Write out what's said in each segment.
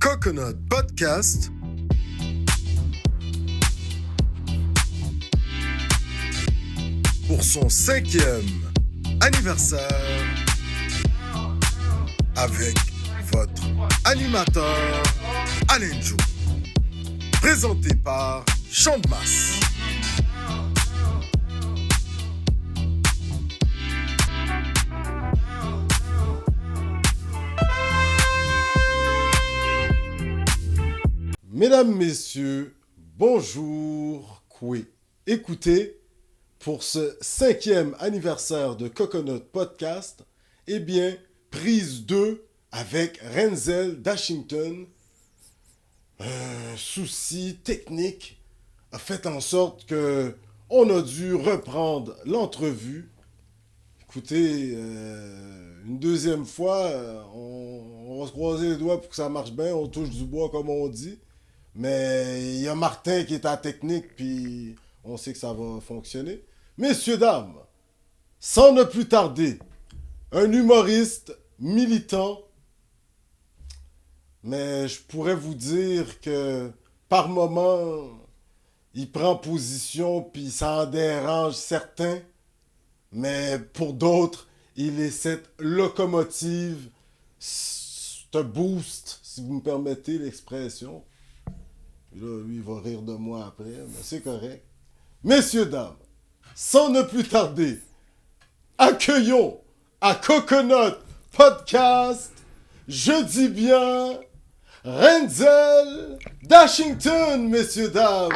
Coconut Podcast. Pour son 5e anniversaire avec votre animateur Alain Jou. Présenté par Champ de Masse. Mesdames, Messieurs, bonjour, Koué. Écoutez, pour ce 5e anniversaire de Coconut Podcast, eh bien, prise 2 avec Renzel d'Ashington. Un souci technique a fait en sorte que on a dû reprendre l'entrevue. Écoutez, une deuxième fois, on va se croiser les doigts pour que ça marche bien, on touche du bois comme on dit. Mais il y a Martin qui est à la technique, puis on sait que ça va fonctionner. Messieurs, dames, sans ne plus tarder, un humoriste militant, mais je pourrais vous dire que par moment, il prend position, puis ça en dérange certains, mais pour d'autres, il est cette locomotive, ce boost, si vous me permettez l'expression. Là, lui, il va rire de moi après, mais c'est correct. Messieurs, dames, sans ne plus tarder, accueillons à Coconut Podcast, je dis bien, Renzel d'Ashington, messieurs, dames.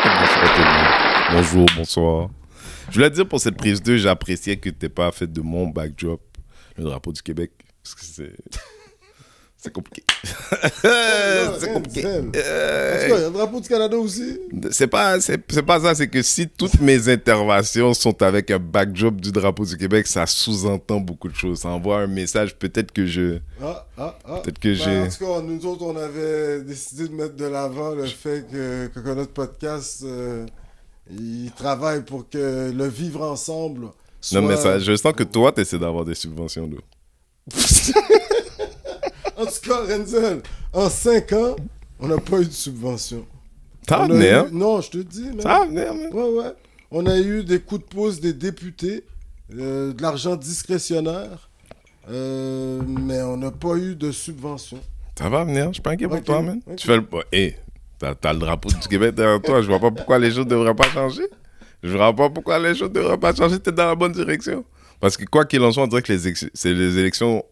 Bonsoir tout le monde. Bonjour, bonsoir. Je voulais te dire pour cette prise 2, j'appréciais que tu n'aies pas fait de mon backdrop, le drapeau du Québec, parce que c'est compliqué. C'est compliqué. Il y a un drapeau du Canada aussi. C'est pas ça, c'est que si toutes mes interventions sont avec un backdrop du drapeau du Québec, ça sous-entend beaucoup de choses. Ça envoie un message, peut-être que j'ai... En tout cas, nous autres, on avait décidé de mettre de l'avant le fait que Coconut Podcast, il travaille pour que le vivre ensemble soit... Non, mais ça, je sens que toi, tu essaies d'avoir des subventions, là. En tout cas, Renzel, en 5 ans, on n'a pas eu de subvention. Ça va venir. Non, je te dis. Man. Ça va venir, man. Ouais. On a eu des coups de pouce des députés, de l'argent discrétionnaire, mais on n'a pas eu de subvention. Ça va venir, je suis pas inquiet pour toi, man. Okay. Tu fais le... Hey, t'as le drapeau du Québec derrière toi, je vois pas pourquoi les choses devraient pas changer. T'es dans la bonne direction. Parce que quoi qu'il en soit, on dirait que les élections...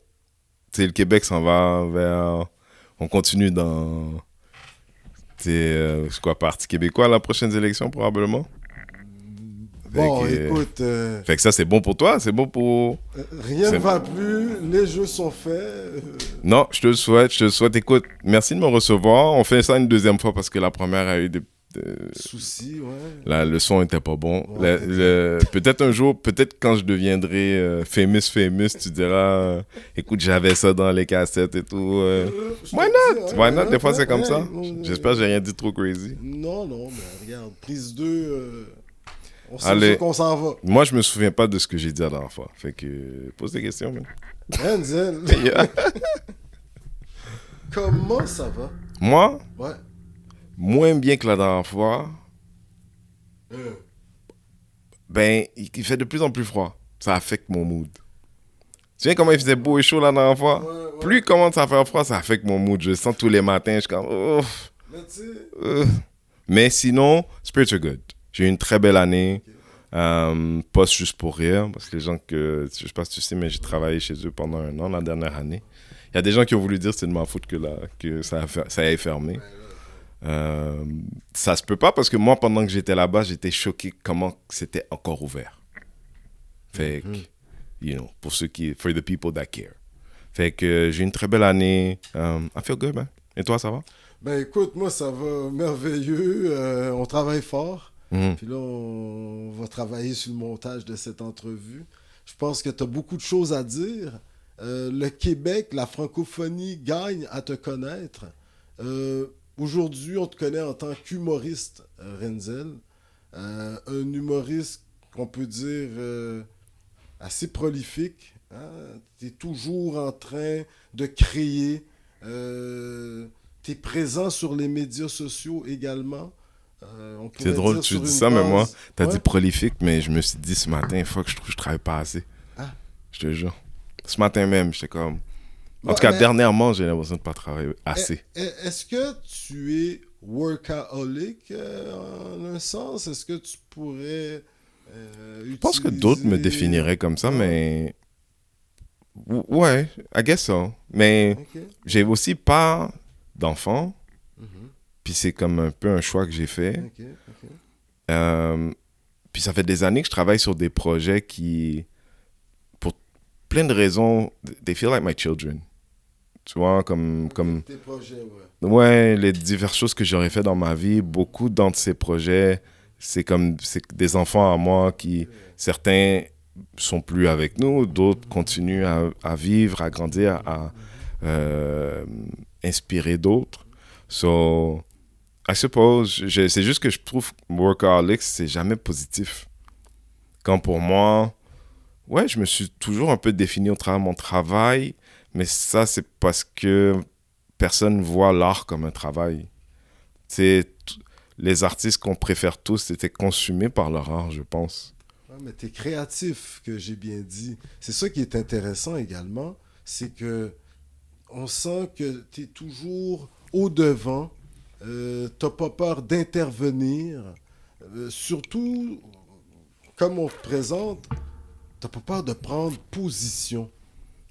le Québec s'en va vers... On continue dans... c'est quoi, Parti québécois à la prochaine élection, probablement? Bon, écoute... Fait que ça, c'est bon pour toi, c'est bon pour... Rien ne va plus, les jeux sont faits. Non, je te le souhaite. Écoute, merci de me recevoir. On fait ça une deuxième fois parce que la première a eu des... soucis, ouais. Le son était pas bon. Ouais, peut-être un jour, peut-être quand je deviendrai famous, tu diras écoute, j'avais ça dans les cassettes et tout. Why not? Des fois, c'est comme ça. J'espère que j'ai rien dit trop crazy. Non, mais regarde, prise 2, on sait qu'on s'en va. Moi, je me souviens pas de ce que j'ai dit la dernière fois. Fait que, pose des questions, man. Renzel. Comment ça va? Moi? Ouais. Moins bien que la dernière fois. Ben, il fait de plus en plus froid. Ça affecte mon mood. Tu sais comment il faisait beau et chaud la dernière fois? Ouais. Plus il commence à faire froid, ça affecte mon mood. Je sens tous les matins, je suis comme... Mais sinon, spirits are good. J'ai eu une très belle année. Okay. Pas juste pour rire, parce que les gens que... Je sais pas si tu sais, mais j'ai travaillé chez eux pendant 1 an, la dernière année. Il y a des gens qui ont voulu dire que c'est de ma faute que ça ait fermé. Ça se peut pas parce que moi, pendant que j'étais là-bas, j'étais choqué comment c'était encore ouvert. Fait que, for the people that care. Fait que j'ai une très belle année. I feel good, man. Et toi, ça va? Ben écoute, moi, ça va merveilleux. On travaille fort. Puis là, on va travailler sur le montage de cette entrevue. Je pense que tu as beaucoup de choses à dire. Le Québec, la francophonie gagne à te connaître. Aujourd'hui, on te connaît en tant qu'humoriste, Renzel. Un humoriste qu'on peut dire assez prolifique. Hein? Tu es toujours en train de créer T'es présent sur les médias sociaux également. C'est drôle, tu dis ça, mais moi, t'as dit prolifique, mais je me suis dit ce matin, il faut que je trouve que je travaille pas assez. Ah. Je te jure. Ce matin même, j'étais comme... En tout cas, dernièrement, j'ai l'impression de pas travailler assez. Est-ce que tu es workaholic en un sens? Est-ce que tu pourrais Je pense que d'autres me définiraient comme ça, mais... Ouais, I guess so. Mais j'ai aussi pas d'enfants. Puis c'est comme un peu un choix que j'ai fait. Puis ça fait des années que je travaille sur des projets qui, pour plein de raisons, they feel like my children. Tu vois, comme tes projets, ouais, les diverses choses que j'aurais fait dans ma vie, beaucoup dans ces projets, c'est des enfants à moi qui, certains sont plus avec nous, d'autres continuent à vivre, à grandir, à inspirer d'autres. So, I suppose, c'est juste que je trouve workaholic, c'est jamais positif. Quand pour moi, ouais, je me suis toujours un peu défini au travers de mon travail, mais ça, c'est parce que personne voit l'art comme un travail. Les artistes qu'on préfère tous étaient consumés par leur art, je pense. Ouais, mais t'es créatif, que j'ai bien dit. C'est ça qui est intéressant également, c'est que on sent que t'es toujours au-devant. T'as pas peur d'intervenir. Surtout, comme on te présente, t'as pas peur de prendre position.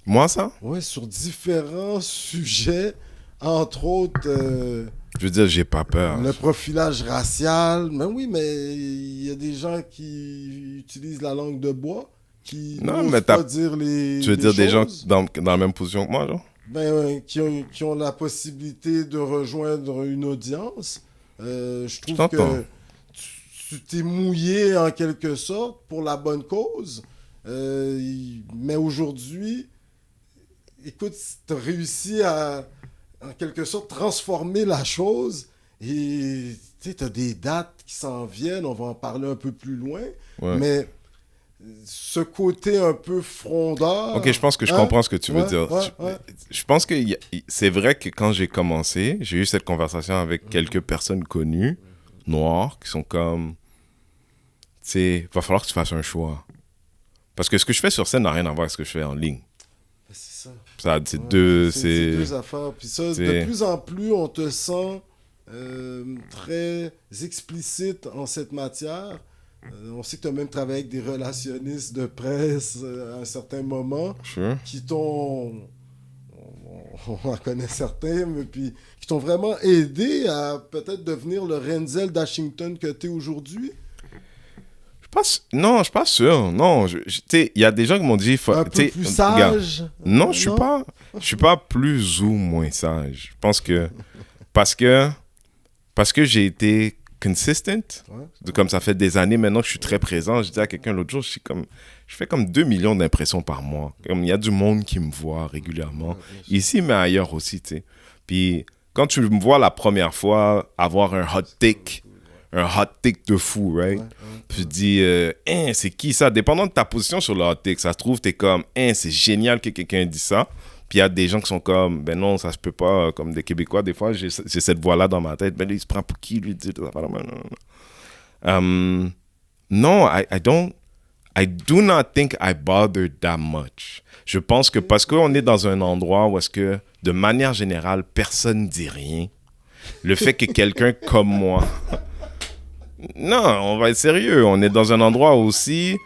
Moi, ça? Oui, sur différents sujets, entre autres... je veux dire, j'ai pas peur. Le profilage racial. Mais oui, mais il y a des gens qui utilisent la langue de bois, qui n'osent pas dire les Tu veux dire choses. des gens dans la même position que moi, genre? Ben, qui ont la possibilité de rejoindre une audience. Je trouve que tu t'es mouillé en quelque sorte pour la bonne cause. Mais aujourd'hui, écoute, tu as réussi à, en quelque sorte, transformer la chose. Et tu as des dates qui s'en viennent, on va en parler un peu plus loin. Ouais. Mais ce côté un peu frondeur... Ok, je pense que je comprends ce que tu veux dire. Je pense que c'est vrai que quand j'ai commencé, j'ai eu cette conversation avec quelques personnes connues, noires, qui sont comme... Tu sais, va falloir que tu fasses un choix. Parce que ce que je fais sur scène n'a rien à voir avec ce que je fais en ligne. C'est ça. C'est deux affaires. Puis ça, de plus en plus, on te sent très explicite en cette matière. On sait que tu as même travaillé avec des relationnistes de presse à un certain moment qui t'ont, on en connaît certains, mais puis qui t'ont vraiment aidé à peut-être devenir le Renzel d'Washington que tu es aujourd'hui. Non, je suis pas sûr. Non, il y a des gens qui m'ont dit... Un peu plus sage? Non, je suis pas plus ou moins sage. Je pense que... Parce que j'ai été consistent, comme ça fait des années maintenant que je suis très présent. Je disais à quelqu'un l'autre jour, je fais comme 2 millions d'impressions par mois. Comme il y a du monde qui me voit régulièrement. Ici, mais ailleurs aussi, tu sais. Puis quand tu me vois la première fois avoir un hot take de fou, right? Puis tu dis, c'est qui ça? Dépendant de ta position sur le hot take, ça se trouve, t'es comme, c'est génial que quelqu'un dise ça. Puis il y a des gens qui sont comme, ben non, ça se peut pas, comme des Québécois, des fois, j'ai cette voix-là dans ma tête. Ben là, il se prend pour qui, lui, dit non, I do not think I bother that much. Je pense que parce qu'on est dans un endroit où est-ce que, de manière générale, personne ne dit rien, le fait que quelqu'un comme moi... Non, on va être sérieux. On est dans un endroit aussi...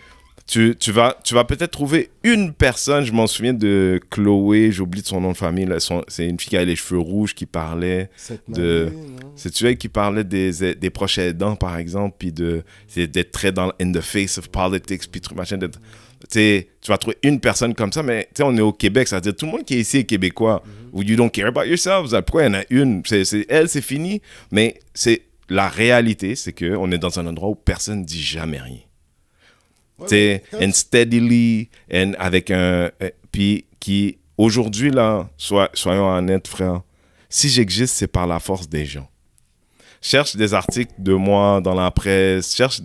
Tu vas peut-être trouver une personne, je m'en souviens de Chloé, j'oublie de son nom de famille, là, c'est une fille qui a les cheveux rouges qui parlait c'est-tu elle qui parlait des proches aidants, par exemple, puis d'être très dans in the face of politics, puis tout machin. Tu vas trouver une personne comme ça, mais on est au Québec, ça veut dire tout le monde qui est ici est québécois. You don't care about yourselves. Pourquoi il y en a une? Elle, c'est fini. Mais la réalité, c'est qu'on est dans un endroit où personne ne dit jamais rien. And steadily, and avec puis qui, aujourd'hui, là, soyons honnêtes, frère, si j'existe, c'est par la force des gens. Cherche des articles de moi dans la presse, cherche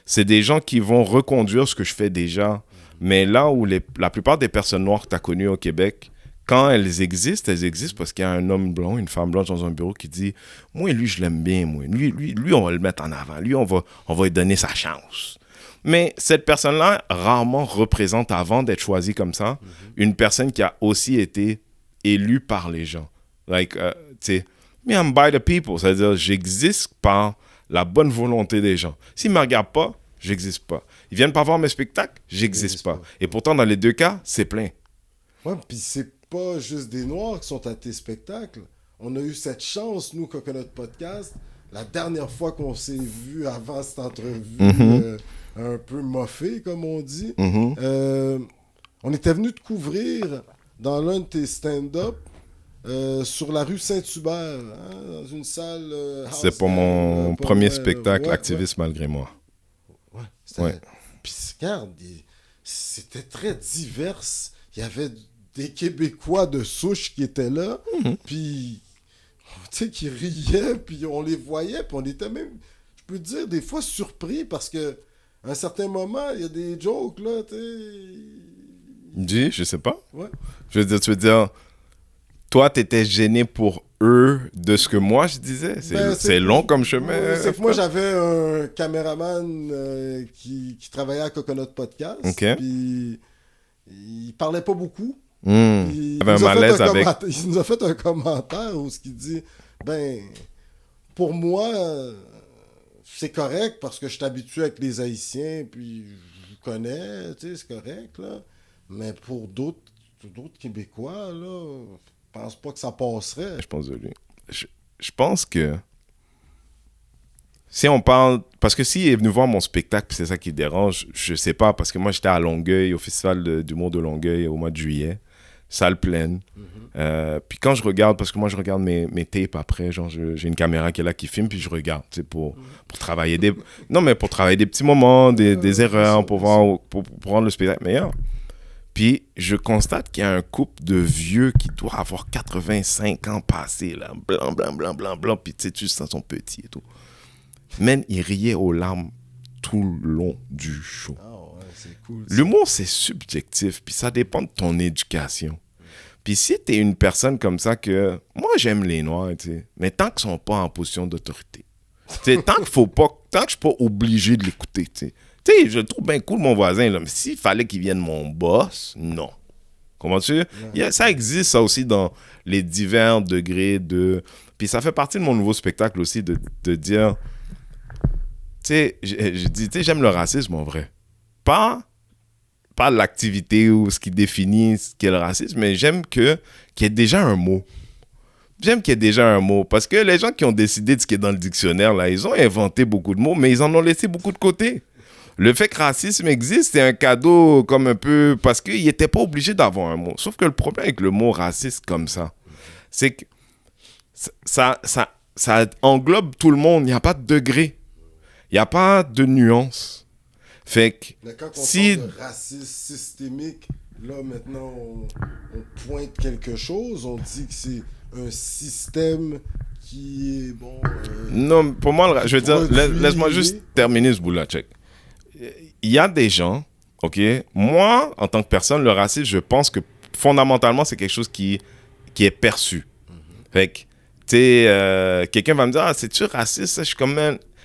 c'est des gens qui vont reconduire ce que je fais déjà. Mais là où la plupart des personnes noires que tu as connues au Québec, quand elles existent parce qu'il y a un homme blanc, une femme blanche dans un bureau qui dit « Moi, lui, je l'aime bien, moi. Lui, on va le mettre en avant. Lui, on va lui donner sa chance. » Mais cette personne-là, rarement représente, avant d'être choisie comme ça, une personne qui a aussi été élue par les gens. Like, tu sais, me, I'm by the people. C'est-à-dire, j'existe par la bonne volonté des gens. S'ils ne me regardent pas, j'existe pas. Ils viennent pas voir mes spectacles, j'existe pas. Et pourtant, dans les deux cas, c'est plein. Ouais, puis c'est pas juste des Noirs qui sont à tes spectacles. On a eu cette chance, nous, Coconut Podcast. La dernière fois qu'on s'est vu avant cette entrevue, un peu moffée, comme on dit, on était venu te couvrir dans l'un de tes stand-up sur la rue Saint-Hubert, hein, dans une salle... c'est pour mon premier spectacle, Activiste malgré moi. Ouais. Puis regarde, c'était très divers. Il y avait des Québécois de souche qui étaient là, puis tu sais, qui riaient, puis on les voyait, puis on était même, je peux dire, des fois surpris parce que à un certain moment, il y a des jokes là, tu sais. Je sais pas. Ouais. Je veux dire, tu veux dire, toi, t'étais gêné pour eux de ce que moi je disais. C'est long comme chemin. C'est que moi, j'avais un caméraman qui travaillait à Coconut Podcast. Puis il parlait pas beaucoup. Il avait un malaise avec. Il nous a fait un commentaire où il dit pour moi, c'est correct parce que je suis habitué avec les Haïtiens, puis je vous connais, tu sais, c'est correct, là. Mais pour d'autres Québécois, là, je pense pas que ça passerait. Je pense de lui. Je pense que si on parle... Parce que s'il est venu voir mon spectacle, puis c'est ça qui le dérange, je sais pas, parce que moi, j'étais à Longueuil, au Festival d'humour de Longueuil, au mois de juillet, salle pleine. Puis quand je regarde, parce que moi, je regarde mes tapes après, genre, j'ai une caméra qui est là, qui filme, puis je regarde, tu sais, pour travailler des... Non, mais pour travailler des petits moments, des erreurs, pour rendre le spectacle meilleur. Puis, je constate qu'il y a un couple de vieux qui doit avoir 85 ans passés, là, blanc, puis tu sais, tu sens son petit et tout. Man, il riait aux larmes tout le long du show. Ah ouais, c'est cool. L'humour, c'est subjectif, puis ça dépend de ton éducation. Puis si t'es une personne comme ça que... Moi, j'aime les Noirs, tu sais, mais tant qu'ils sont pas en position d'autorité. Tu sais, tant que je suis pas obligé de l'écouter, tu sais. Tu sais, je trouve bien cool mon voisin, là, mais s'il fallait qu'il vienne mon boss, non. Comprends-tu? Ça existe, ça aussi, dans les divers degrés de... Puis ça fait partie de mon nouveau spectacle aussi, de dire... Tu sais, je dis, tu sais, j'aime le racisme, en vrai. Pas l'activité ou ce qui définit ce qu'est le racisme, mais j'aime qu'il y ait déjà un mot. J'aime qu'il y ait déjà un mot. Parce que les gens qui ont décidé de ce qui est dans le dictionnaire, là, ils ont inventé beaucoup de mots, mais ils en ont laissé beaucoup de côté. Le fait que racisme existe, c'est un cadeau comme un peu... Parce qu'ils n'étaient pas obligés d'avoir un mot. Sauf que le problème avec le mot raciste comme ça, c'est que ça englobe tout le monde. Il n'y a pas de degré. Il n'y a pas de nuance. Fait que... Mais quand on parle de racisme systémique, là, maintenant, on pointe quelque chose. On dit que c'est un système qui est, bon... non, pour moi, je veux dire, laisse-moi juste terminer ce bout-là, check. Il y a des gens, OK? Moi, en tant que personne, le racisme, je pense que fondamentalement, c'est quelque chose qui est perçu. Fait que, tu sais, quelqu'un va me dire, c'est-tu raciste? Je suis comme,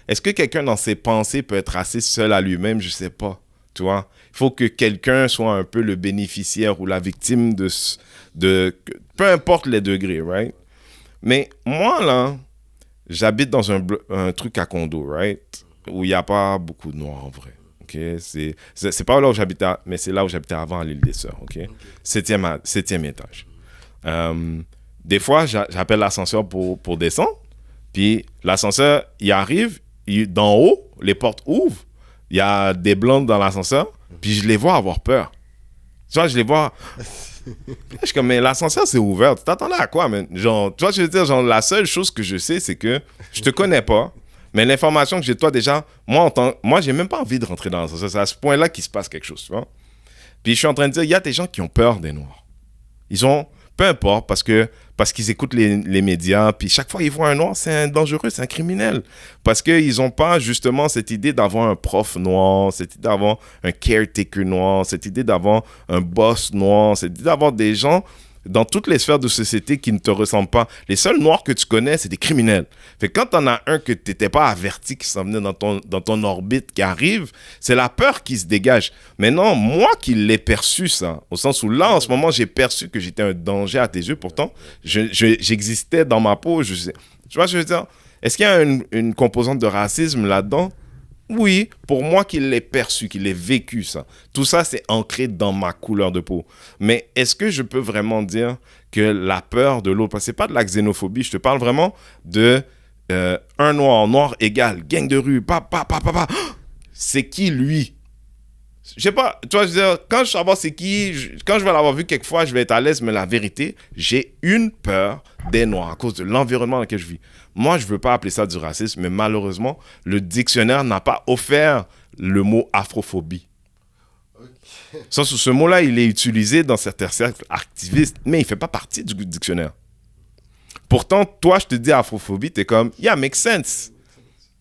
est-ce que quelqu'un dans ses pensées peut être raciste seul à lui-même? Je sais pas, tu vois? Il faut que quelqu'un soit un peu le bénéficiaire ou la victime de peu importe les degrés, right? Mais moi, là, j'habite dans un truc à condo, right? Où il n'y a pas beaucoup de Noirs, en vrai. Okay? C'est pas là où j'habitais, mais c'est là où j'habitais avant à l'île des Sœurs. Okay? 7e étage. Des fois, j'appelle l'ascenseur pour descendre. Puis l'ascenseur, il arrive, d'en haut, les portes ouvrent. Il y a des blancs dans l'ascenseur. Puis je les vois avoir peur. Tu vois, je les vois... Je suis comme, mais l'ascenseur, c'est ouvert. Tu t'attendais à quoi, man? Genre, tu vois, je veux dire, genre, la seule chose que je sais, c'est que je te connais pas. Mais l'information que j'ai de toi, déjà, moi, j'ai même pas envie de rentrer dans l'ascenseur. C'est à ce point-là qu'il se passe quelque chose, tu vois. Puis je suis en train de dire, il y a des gens qui ont peur des Noirs. Ils ont, peu importe, parce qu'ils écoutent les médias, puis chaque fois qu'ils voient un Noir, c'est un dangereux, c'est un criminel. Parce qu'ils n'ont pas, justement, cette idée d'avoir un prof noir, cette idée d'avoir un caretaker noir, cette idée d'avoir un boss noir, cette idée d'avoir des gens dans toutes les sphères de société qui ne te ressemblent pas. Les seuls noirs que tu connais, c'est des criminels. Fait que quand t'en as un que t'étais pas averti qui s'en venait dans ton orbite qui arrive, c'est la peur qui se dégage. Mais non, moi qui l'ai perçu ça, au sens où là, en ce moment, j'ai perçu que j'étais un danger à tes yeux. Pourtant, j'existais dans ma peau. Tu vois ce que je veux dire? Est-ce qu'il y a une composante de racisme là-dedans? Oui, pour moi qui l'ai perçu, qui l'ai vécu ça. Tout ça, c'est ancré dans ma couleur de peau. Mais est-ce que je peux vraiment dire que la peur de l'autre, parce que c'est pas de la xénophobie, je te parle vraiment de un noir égal, gang de rue, c'est qui lui? Je sais pas, tu vois, je veux dire, quand je sais savoir c'est qui, quand je vais l'avoir vu quelquefois, je vais être à l'aise, mais la vérité, j'ai une peur des Noirs à cause de l'environnement dans lequel je vis. Moi, je veux pas appeler ça du racisme, mais malheureusement, le dictionnaire n'a pas offert le mot afrophobie. Okay. Sauf que ce mot-là, il est utilisé dans certains cercles activistes, mais il fait pas partie du dictionnaire. Pourtant, toi, je te dis afrophobie, t'es comme, yeah, make sense.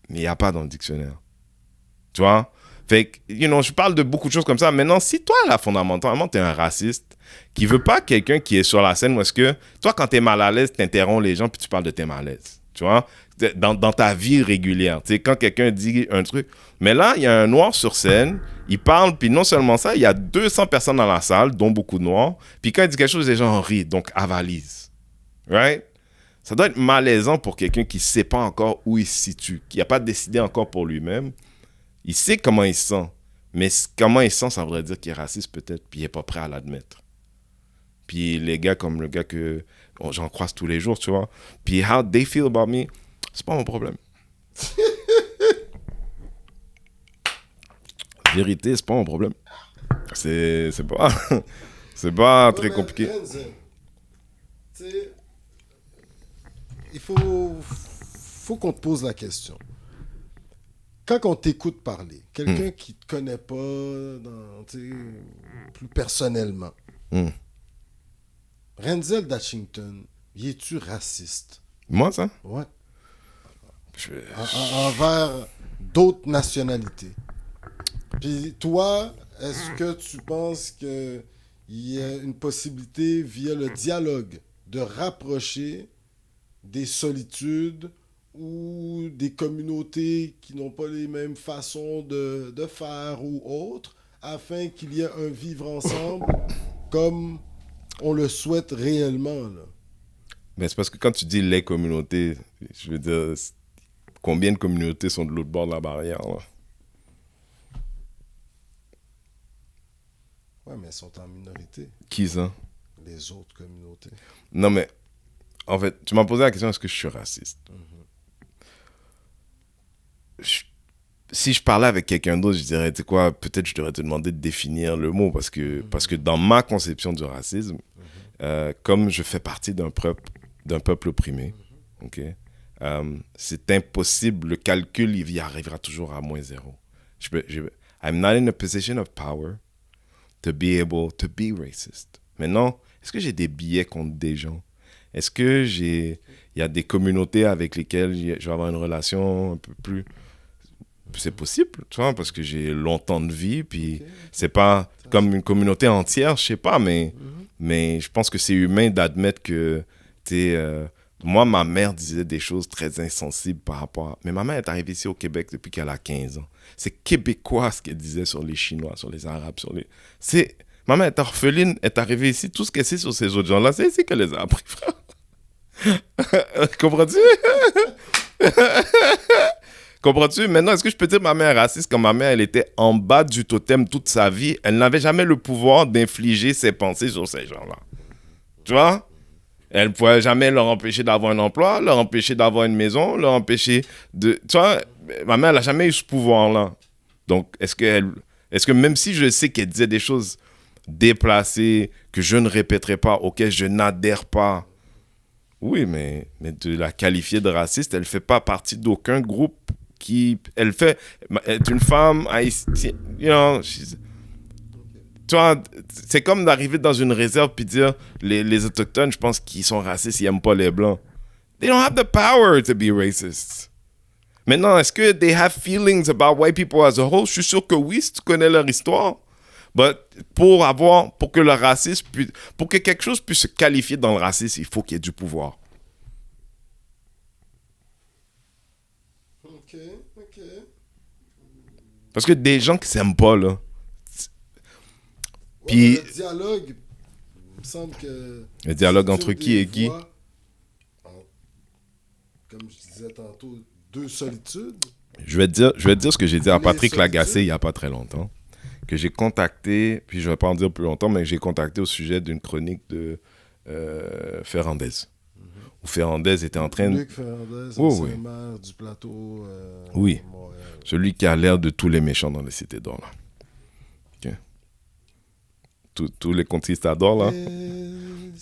Mais il n'y a pas dans le dictionnaire. Tu vois? Fait que, je parle de beaucoup de choses comme ça. Maintenant, si toi, là, fondamentalement, t'es un raciste qui veut pas quelqu'un qui est sur la scène où est-ce que, toi, quand t'es mal à l'aise, t'interromps les gens puis tu parles de tes malaises. Tu vois? Dans ta vie régulière. Tu sais, quand quelqu'un dit un truc. Mais là, il y a un noir sur scène, il parle, puis non seulement ça, il y a 200 personnes dans la salle, dont beaucoup de noirs. Puis quand il dit quelque chose, les gens rient, donc avalisent. Right? Ça doit être malaisant pour quelqu'un qui ne sait pas encore où il se situe, qui n'a pas décidé encore pour lui-même. Il sait comment il se sent, mais comment il se sent, ça voudrait dire qu'il est raciste peut-être, puis il n'est pas prêt à l'admettre. Puis les gars comme le gars que j'en croise tous les jours, tu vois, puis how they feel about me, c'est pas mon problème. Vérité, c'est pas mon problème. C'est pas très compliqué. Il faut qu'on te pose la question. Quand on t'écoute parler, quelqu'un qui ne te connaît pas plus personnellement, Renzel d'Ashington, y es-tu raciste? Moi, ça? Ouais. Envers d'autres nationalités. Puis toi, est-ce que tu penses qu'il y a une possibilité, via le dialogue, de rapprocher des solitudes ou des communautés qui n'ont pas les mêmes façons de faire ou autres, afin qu'il y ait un vivre ensemble comme on le souhaite réellement, là? Mais c'est parce que quand tu dis les communautés, je veux dire, combien de communautés sont de l'autre bord de la barrière, là? Ouais, mais elles sont en minorité. Qui ça? Les autres communautés. Non, mais en fait, tu m'as posé la question, est-ce que je suis raciste? Si je parlais avec quelqu'un d'autre, je dirais, tu sais quoi, peut-être je devrais te demander de définir le mot, parce que dans ma conception du racisme, comme je fais partie d'un peuple opprimé, okay, c'est impossible, le calcul, il y arrivera toujours à -0. I'm not in a position of power to be able to be racist. Maintenant, est-ce que j'ai des billets contre des gens? Est-ce que il y a des communautés avec lesquelles je vais avoir une relation un peu plus... C'est possible, tu vois, parce que j'ai longtemps de vie, puis c'est pas comme une communauté entière, je sais pas, mais je pense que c'est humain d'admettre que, moi, ma mère disait des choses très insensibles par rapport à... Mais ma mère est arrivée ici au Québec depuis qu'elle a 15 ans. C'est québécois ce qu'elle disait sur les Chinois, sur les Arabes, sur les... Ma mère est orpheline, est arrivée ici, tout ce qu'elle sait sur ces autres gens-là, c'est ici qu'elle les a appris, frère. Comprends-tu? Comprends-tu? Maintenant, est-ce que je peux dire ma mère est raciste quand ma mère, elle était en bas du totem toute sa vie? Elle n'avait jamais le pouvoir d'infliger ses pensées sur ces gens-là. Tu vois? Elle ne pouvait jamais leur empêcher d'avoir un emploi, leur empêcher d'avoir une maison, leur empêcher de... Tu vois? Ma mère, elle n'a jamais eu ce pouvoir-là. Donc, est-ce que même si je sais qu'elle disait des choses déplacées, que je ne répéterai pas, auxquelles je n'adhère pas, oui, mais de la qualifier de raciste, elle ne fait pas partie d'aucun groupe elle est une femme haïtienne, tu vois, c'est comme d'arriver dans une réserve puis dire les autochtones, je pense qu'ils sont racistes, ils n'aiment pas les blancs. They don't have the power to be racist. Maintenant, est-ce que they have feelings about white people as a whole? Je suis sûr que oui, si tu connais leur histoire. Pour que le racisme pour que quelque chose puisse se qualifier dans le racisme, il faut qu'il y ait du pouvoir. Ok. Parce que des gens qui s'aiment pas, là. Puis. Le dialogue, il me semble que. Le dialogue entre qui et qui? Comme je disais tantôt, deux solitudes. Je vais te dire ce que j'ai dit à Patrick Lagacé il y a pas très longtemps. Que j'ai contacté, puis je vais pas en dire plus longtemps, mais que j'ai contacté au sujet d'une chronique de Ferrandez. Où Ferrandez était en train de... Luc Ferrandez, ancien maire du plateau oui, Montréal. Celui qui a l'air de tous les méchants dans les cités d'or, là. Okay. Tous les conquistadors, là.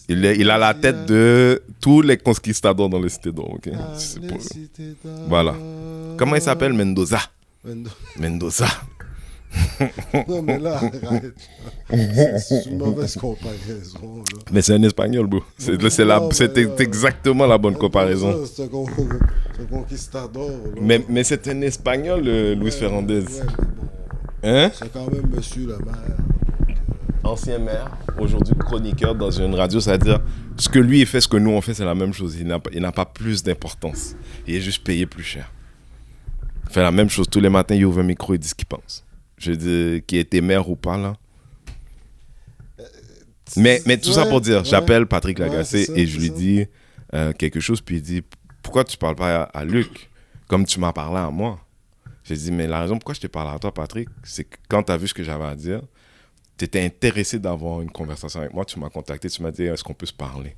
Il a la tête de tous les conquistadors dans les cités d'or, ok? Voilà. Comment il s'appelle? Mendoza. Mendoza. Non, mais là, arrête. C'est une mauvaise comparaison, là. Mais c'est un espagnol, bro. C'est exactement la bonne comparaison. C'est un conquistador, là. Mais c'est un espagnol, Luis Ferrandez. Ouais, mais bon, hein? c'est quand même monsieur le maire. Ancien maire, aujourd'hui chroniqueur dans une radio, c'est-à-dire ce que lui fait, ce que nous on fait, c'est la même chose. Il n'a pas plus d'importance. Il est juste payé plus cher. Il fait la même chose tous les matins, il ouvre un micro et dit ce qu'il pense. Je dis qu'il était maire ou pas là. Mais tout ça pour dire, j'appelle Patrick Lagacé et je lui dis quelque chose, puis il dit pourquoi tu parles pas à Luc comme tu m'as parlé à moi. J'ai dit mais la raison pourquoi je te parle à toi, Patrick, c'est que quand tu as vu ce que j'avais à dire, tu étais intéressé d'avoir une conversation avec moi, tu m'as contacté, tu m'as dit est-ce qu'on peut se parler.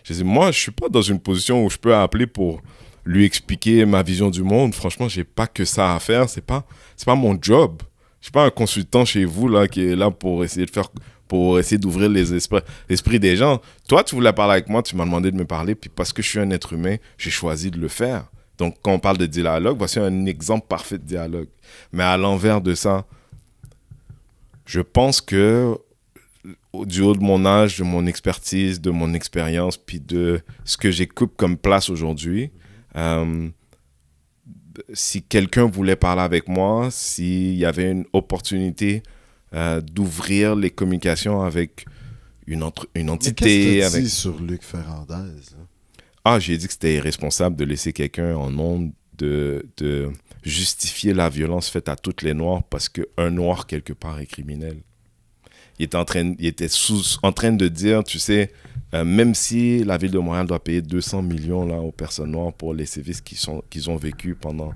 J'ai dit moi je suis pas dans une position où je peux appeler pour lui expliquer ma vision du monde. Franchement, j'ai pas que ça à faire, c'est pas mon job. Je suis pas un consultant chez vous là qui est là pour essayer d'ouvrir les esprits des gens. Toi, tu voulais parler avec moi, tu m'as demandé de me parler, puis parce que je suis un être humain, j'ai choisi de le faire. Donc, quand on parle de dialogue, voici un exemple parfait de dialogue. Mais à l'envers de ça, je pense que du haut de mon âge, de mon expertise, de mon expérience, puis de ce que j'occupe comme place aujourd'hui, si quelqu'un voulait parler avec moi, s'il y avait une opportunité d'ouvrir les communications avec une entité... Mais qu'est-ce que tu dis sur Luc Ferrandez? Hein? Ah, j'ai dit que c'était irresponsable de laisser quelqu'un en onde de justifier la violence faite à toutes les Noirs parce qu'un Noir, quelque part, est criminel. Il était en train de dire, tu sais, même si la ville de Montréal doit payer 200 millions là, aux personnes noires pour les sévices qu'ils ont vécu pendant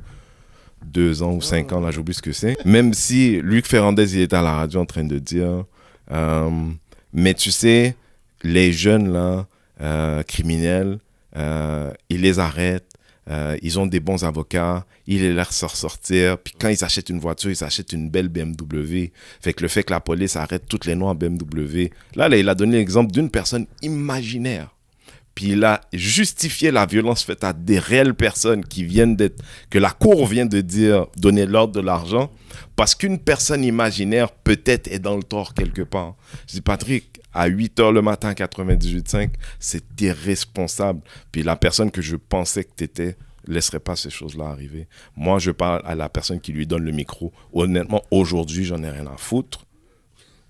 2 ans ou 5 ans, là j'oublie ce que c'est. Même si Luc Ferrandez il était à la radio en train de dire, mais tu sais, les jeunes là, criminels, ils les arrêtent. Ils ont des bons avocats, ils les laissent sortir, puis quand ils achètent une voiture, ils achètent une belle BMW. Fait que le fait que la police arrête toutes les noirs en BMW, là, il a donné l'exemple d'une personne imaginaire. Puis il a justifié la violence faite à des réelles personnes que la cour vient de dire, donner l'ordre de l'argent, parce qu'une personne imaginaire peut-être est dans le tort quelque part. Je dis, Patrick, à 8h le matin, 98.5, c'est irresponsable. Puis la personne que je pensais que tu étais ne laisserait pas ces choses-là arriver. Moi, je parle à la personne qui lui donne le micro. Honnêtement, aujourd'hui, j'en ai rien à foutre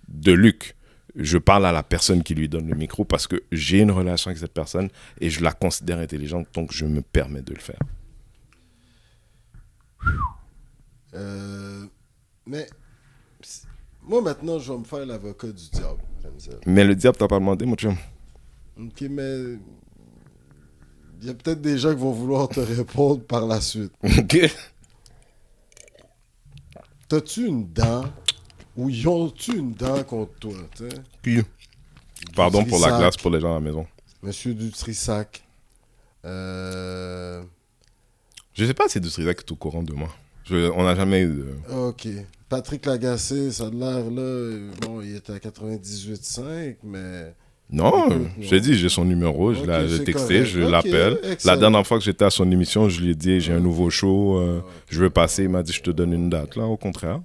de Luc. Je parle à la personne qui lui donne le micro parce que j'ai une relation avec cette personne et je la considère intelligente, donc je me permets de le faire. Mais moi, maintenant, je vais me faire l'avocat du diable. Mais le diable t'a pas demandé, mon chum. Ok, mais il y a peut-être des gens qui vont vouloir te répondre par la suite. Ok. T'as-tu une dent ou ils ont-tu une dent contre toi, tu sais? Puis, pardon pour la glace pour les gens à la maison. Monsieur Dutrissac. Je sais pas si Dutrissac est au courant de moi. On n'a jamais eu de... Ok. Patrick Lagacé, ça a l'air là, bon, il était à 98.5, mais... Non, je t'ai dit, j'ai son numéro, je l'ai texté, correct. Je l'appelle. Excellent. La dernière fois que j'étais à son émission, je lui ai dit, j'ai un nouveau show, je veux passer. Il m'a dit, je te donne une date, là, au contraire.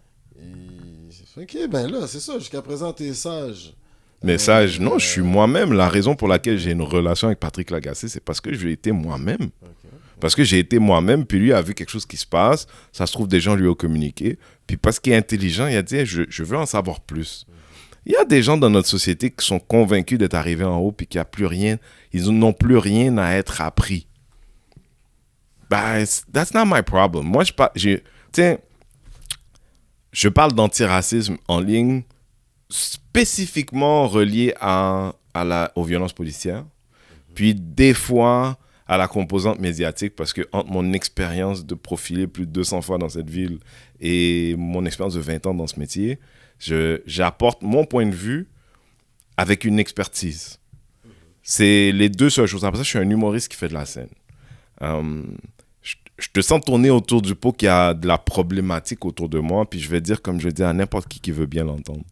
Ok, ben là, c'est ça, jusqu'à présent, t'es sage. Mais sage, non, je suis moi-même. La raison pour laquelle j'ai une relation avec Patrick Lagacé, c'est parce que j'ai été moi-même. Okay. Parce que j'ai été moi-même, puis lui a vu quelque chose qui se passe, ça se trouve, des gens lui ont communiqué, puis parce qu'il est intelligent, il a dit, je veux en savoir plus. Il y a des gens dans notre société qui sont convaincus d'être arrivés en haut puis qu'il n'y a plus rien, ils n'ont plus rien à être appris. That's not my problem. Moi, je parle d'antiracisme en ligne spécifiquement relié aux violences policières, puis des fois à la composante médiatique, parce que entre mon expérience de profiler plus de 200 fois dans cette ville et mon expérience de 20 ans dans ce métier, j'apporte mon point de vue avec une expertise. C'est les deux seules choses. Après ça, je suis un humoriste qui fait de la scène. Je te sens tourner autour du pot qu'il y a de la problématique autour de moi, puis je vais dire comme je dis à n'importe qui veut bien l'entendre.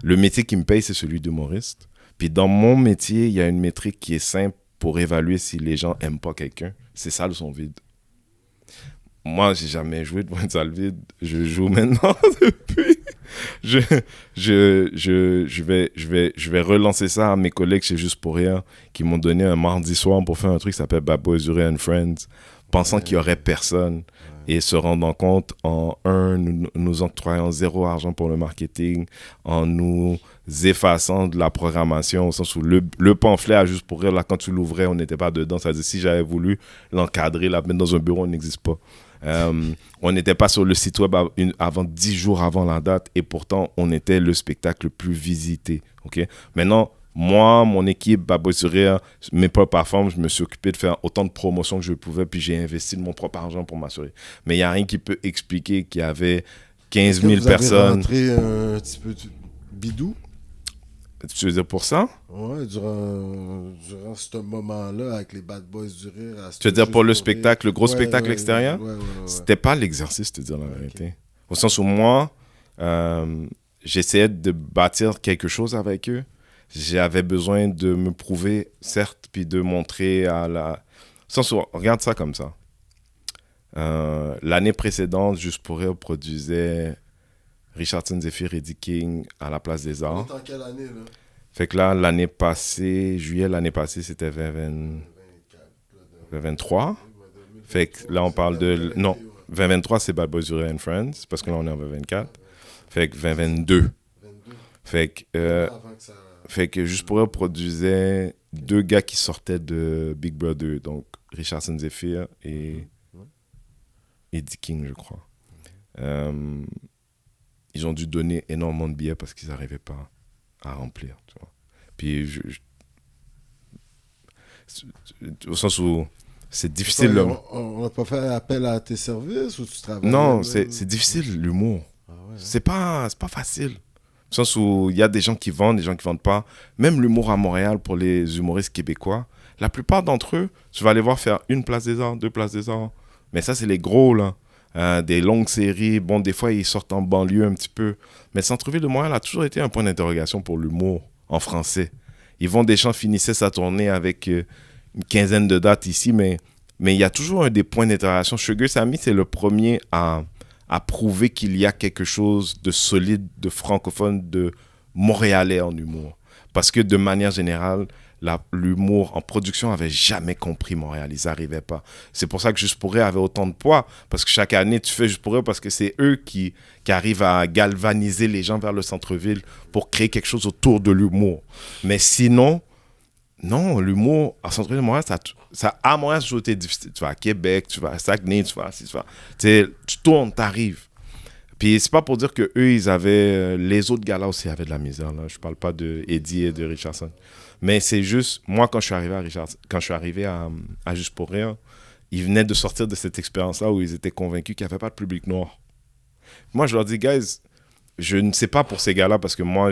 Le métier qui me paye, c'est celui d'humoriste. Puis dans mon métier, il y a une métrique qui est simple pour évaluer si les gens n'aiment pas quelqu'un. C'est salles sont vides. Moi, j'ai jamais joué devant une salle vide. Je joue maintenant depuis. Je vais relancer ça à mes collègues chez Juste pour Rire qui m'ont donné un mardi soir pour faire un truc qui s'appelle Bad Boys du Rire and Friends, pensant qu'il n'y aurait personne et se rendant compte nous octroyant zéro argent pour le marketing, en nous effaçant de la programmation, au sens où le pamphlet à Juste pour Rire, là, quand tu l'ouvrais, on n'était pas dedans. Ça veut dire si j'avais voulu l'encadrer, la mettre dans un bureau, on n'existe pas. On n'était pas sur le site web avant 10 jours avant la date et pourtant on était le spectacle le plus visité. Okay? Maintenant, moi, mon équipe, Bad Boys du Rire, mes propres formes, je me suis occupé de faire autant de promotions que je pouvais, puis j'ai investi de mon propre argent pour m'assurer. Mais il n'y a rien qui peut expliquer qu'il y avait 15 000 personnes. Vous avez rentré un petit peu bidou? Tu veux dire pour ça? Ouais, durant ce moment-là, avec les Bad Boys du Rire. Tu veux dire pour le spectacle, le gros spectacle extérieur? Ouais. C'était pas l'exercice, te dire la vérité. Au sens où moi, j'essayais de bâtir quelque chose avec eux. J'avais besoin de me prouver, certes, puis de montrer à la... Au sens où, regarde ça comme ça. L'année précédente, Juste pour Rire produisait Richardson Zephyr, Eddie King à la Place des Arts. On est en quelle année, là? Fait que là, l'année passée, juillet l'année passée, c'était 2023. Fait que là, on parle de... Non, 2023, c'est Bad Boys du Rire and Friends, parce que là, on est en 2024. Fait que 2022. Fait que Juste pour Rire produisait 2 gars qui sortaient de Big Brother, donc Richardson Zephyr et Eddie King, je crois. Ils ont dû donner énormément de billets parce qu'ils n'arrivaient pas à remplir. Tu vois. Puis, au sens où c'est difficile. On n'a pas fait appel à tes services ou tu travailles? Non, c'est difficile, l'humour. Ah ouais, c'est pas facile. Au sens où il y a des gens qui vendent, des gens qui ne vendent pas. Même l'humour à Montréal pour les humoristes québécois, la plupart d'entre eux, tu vas aller voir faire 1 Place des Arts, 2 Places des Arts. Mais ça, c'est les gros, là. Des longues séries. Bon, des fois, ils sortent en banlieue un petit peu. Mais le centre-ville de Montréal a toujours été un point d'interrogation pour l'humour en français. Yvon Deschamps finissait sa tournée avec une quinzaine de dates ici, mais il y a toujours un des points d'interrogation. Sugar Sammy, c'est le premier à prouver qu'il y a quelque chose de solide, de francophone, de montréalais en humour. Parce que de manière générale, l'humour en production n'avait jamais compris Montréal. Ils n'arrivaient pas. C'est pour ça que Juste pour Rire avait autant de poids. Parce que chaque année, tu fais Juste pour Rire parce que c'est eux qui arrivent à galvaniser les gens vers le centre-ville pour créer quelque chose autour de l'humour. Mais sinon, non, l'humour à centre-ville de Montréal, à Montréal, ça a toujours été difficile. Tu vas à Québec, tu vas à Saguenay, tu tournes, tu arrives. Puis c'est pas pour dire que eux ils avaient... les autres gars là aussi avaient de la misère. Là. Je parle pas de Eddie et de Richardson. Mais c'est juste, moi, quand je suis arrivé à Juste pour Rire, ils venaient de sortir de cette expérience-là où ils étaient convaincus qu'il n'y avait pas de public noir. Moi, je leur dis, guys, je ne sais pas pour ces gars-là, parce que moi,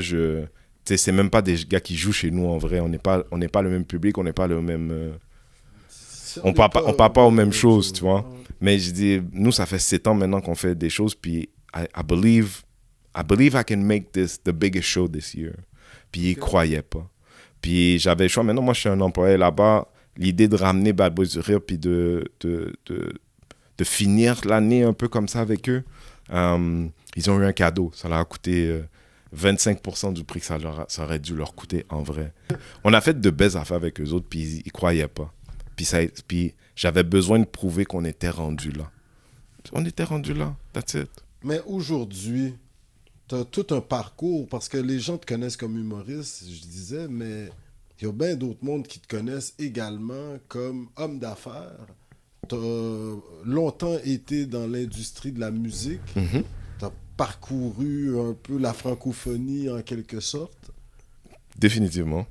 c'est même pas des gars qui jouent chez nous en vrai. On n'est pas le même public, on n'est pas le même... on parle pas aux mêmes choses, tu vois. Mais je dis, nous, ça fait 7 ans maintenant qu'on fait des choses, puis I believe I can make this the biggest show this year. Puis ils croyaient pas. Puis j'avais le choix. Maintenant, moi, je suis un employé là-bas. L'idée de ramener Bad Boys du Rire puis de finir l'année un peu comme ça avec eux, ils ont eu un cadeau. Ça leur a coûté 25% du prix que ça aurait dû leur coûter en vrai. On a fait de belles affaires avec eux autres, puis ils croyaient pas. Puis j'avais besoin de prouver qu'on était rendu là. On était rendu là. That's it. Mais aujourd'hui, t'as tout un parcours, parce que les gens te connaissent comme humoriste, je disais, mais il y a bien d'autres mondes qui te connaissent également comme homme d'affaires. T'as longtemps été dans l'industrie de la musique. Mhm. T'as parcouru un peu la francophonie en quelque sorte. Définitivement.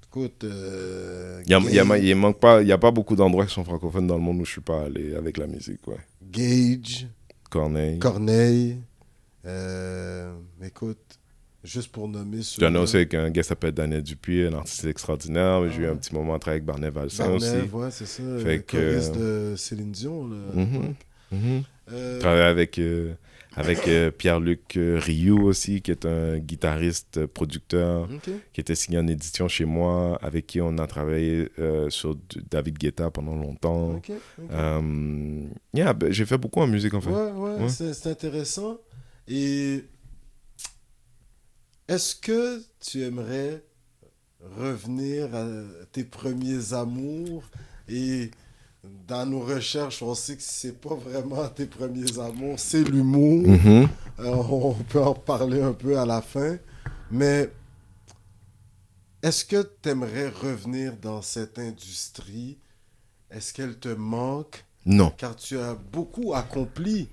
Écoute, Il manque pas, il y a pas beaucoup d'endroits qui sont francophones dans le monde où je suis pas allé avec la musique, ouais. Gage, Corneille. Corneille, écoute, juste pour nommer J'en ai ceux-là. aussi avec un gars qui s'appelle Daniel Dupuis, un artiste extraordinaire. J'ai eu un petit moment à travailler avec Barnet Valsin aussi. Ouais, c'est ça, Fait le choriste de Céline Dion, là, à Mhm, l'époque. mhm. Euh, Travaillé avec Pierre-Luc Rioux aussi, qui est un guitariste, producteur, ok. qui était signé en édition chez moi, avec qui on a travaillé sur David Guetta pendant longtemps. Ok, ok. J'ai fait beaucoup en musique en fait. Ouais. C'est intéressant. Et est-ce que tu aimerais revenir à tes premiers amours? Et dans nos recherches, on sait que c'est pas vraiment tes premiers amours, c'est l'humour. Mhm. On peut en parler un peu à la fin. Mais est-ce que tu aimerais revenir dans cette industrie? Est-ce qu'elle te manque? Non, Car tu as beaucoup accompli.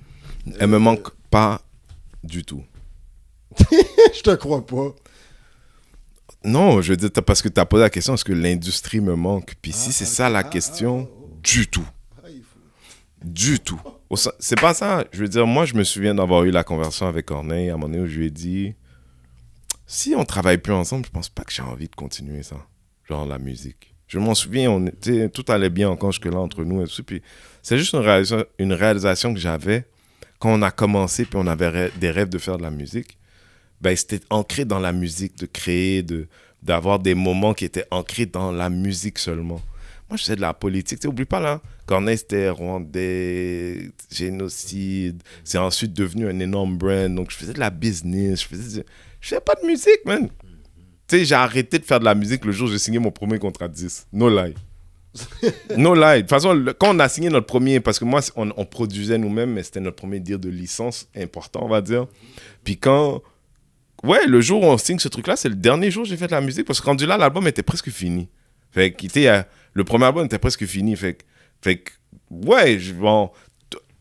elle me manque pas du tout. Je te crois pas. Non, je veux dire, parce que tu as posé la question, est-ce que l'industrie me manque? Puis si c'est ça la question, du tout. Il faut... Du tout. C'est pas ça. Je veux dire, moi, je me souviens d'avoir eu la conversation avec Corneille à un moment donné où je lui ai dit, si on travaille plus ensemble, je pense pas que j'ai envie de continuer ça. Genre la musique. Je m'en souviens, tout allait bien encore jusque-là entre nous et tout. Puis c'est juste une réalisation que j'avais quand on a commencé, puis on avait des rêves de faire de la musique. Ben, c'était ancré dans la musique, de créer, d'avoir des moments qui étaient ancrés dans la musique seulement. Moi, je faisais de la politique. Tu sais, oublie pas, là, Corneille, c'était rwandais, génocide. C'est ensuite devenu un énorme brand. Donc, je faisais de la business. Je faisais pas de musique, man. Tu sais, j'ai arrêté de faire de la musique le jour où j'ai signé mon premier contrat de 10. No lie. No lie. De toute façon, quand on a signé notre premier, parce que moi, on produisait nous-mêmes, mais c'était notre premier deal de licence important, on va dire. Puis quand... Ouais, le jour où on signe ce truc-là, c'est le dernier jour où j'ai fait de la musique, parce que rendu là, l'album était presque fini. Fait que, tu sais, le premier album était presque fini. Fait que ouais, bon,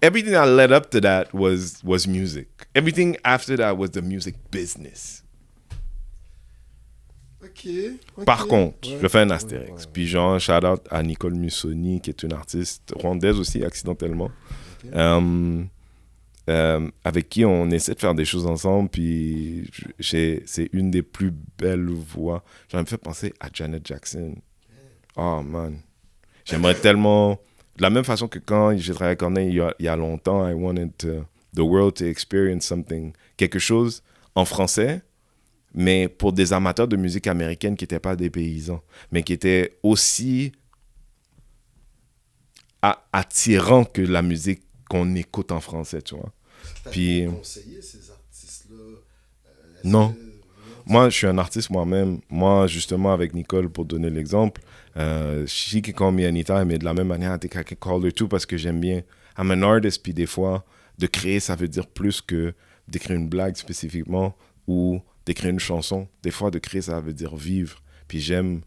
everything that led up to that was music. Everything after that was the music business. Ok. Par contre, Ouais. je fais un astérix. Puis genre, shout out à Nicole Mussoni, qui est une artiste rwandaise aussi, accidentellement. Ok. Avec qui on essaie de faire des choses ensemble, puis c'est une des plus belles voix. Ça me fait penser à Janet Jackson. Oh man, j'aimerais tellement, de la même façon que quand j'ai travaillé avec Corneille il y a longtemps, I wanted the world to experience something, quelque chose en français, mais pour des amateurs de musique américaine qui n'étaient pas des paysans, mais qui étaient aussi attirants que la musique qu'on écoute en français, tu vois. Puis conseiller ces artistes-là. non. Moi, je suis un artiste moi-même. Moi, justement, avec Nicole, pour donner l'exemple, she can call me anytime, mais de la même manière, I think I can call her too, parce que j'aime bien. I'm an artist, puis des fois, de créer, ça veut dire plus que d'écrire une blague spécifiquement ou d'écrire une chanson. Des fois, de créer, ça veut dire vivre. Puis j'aime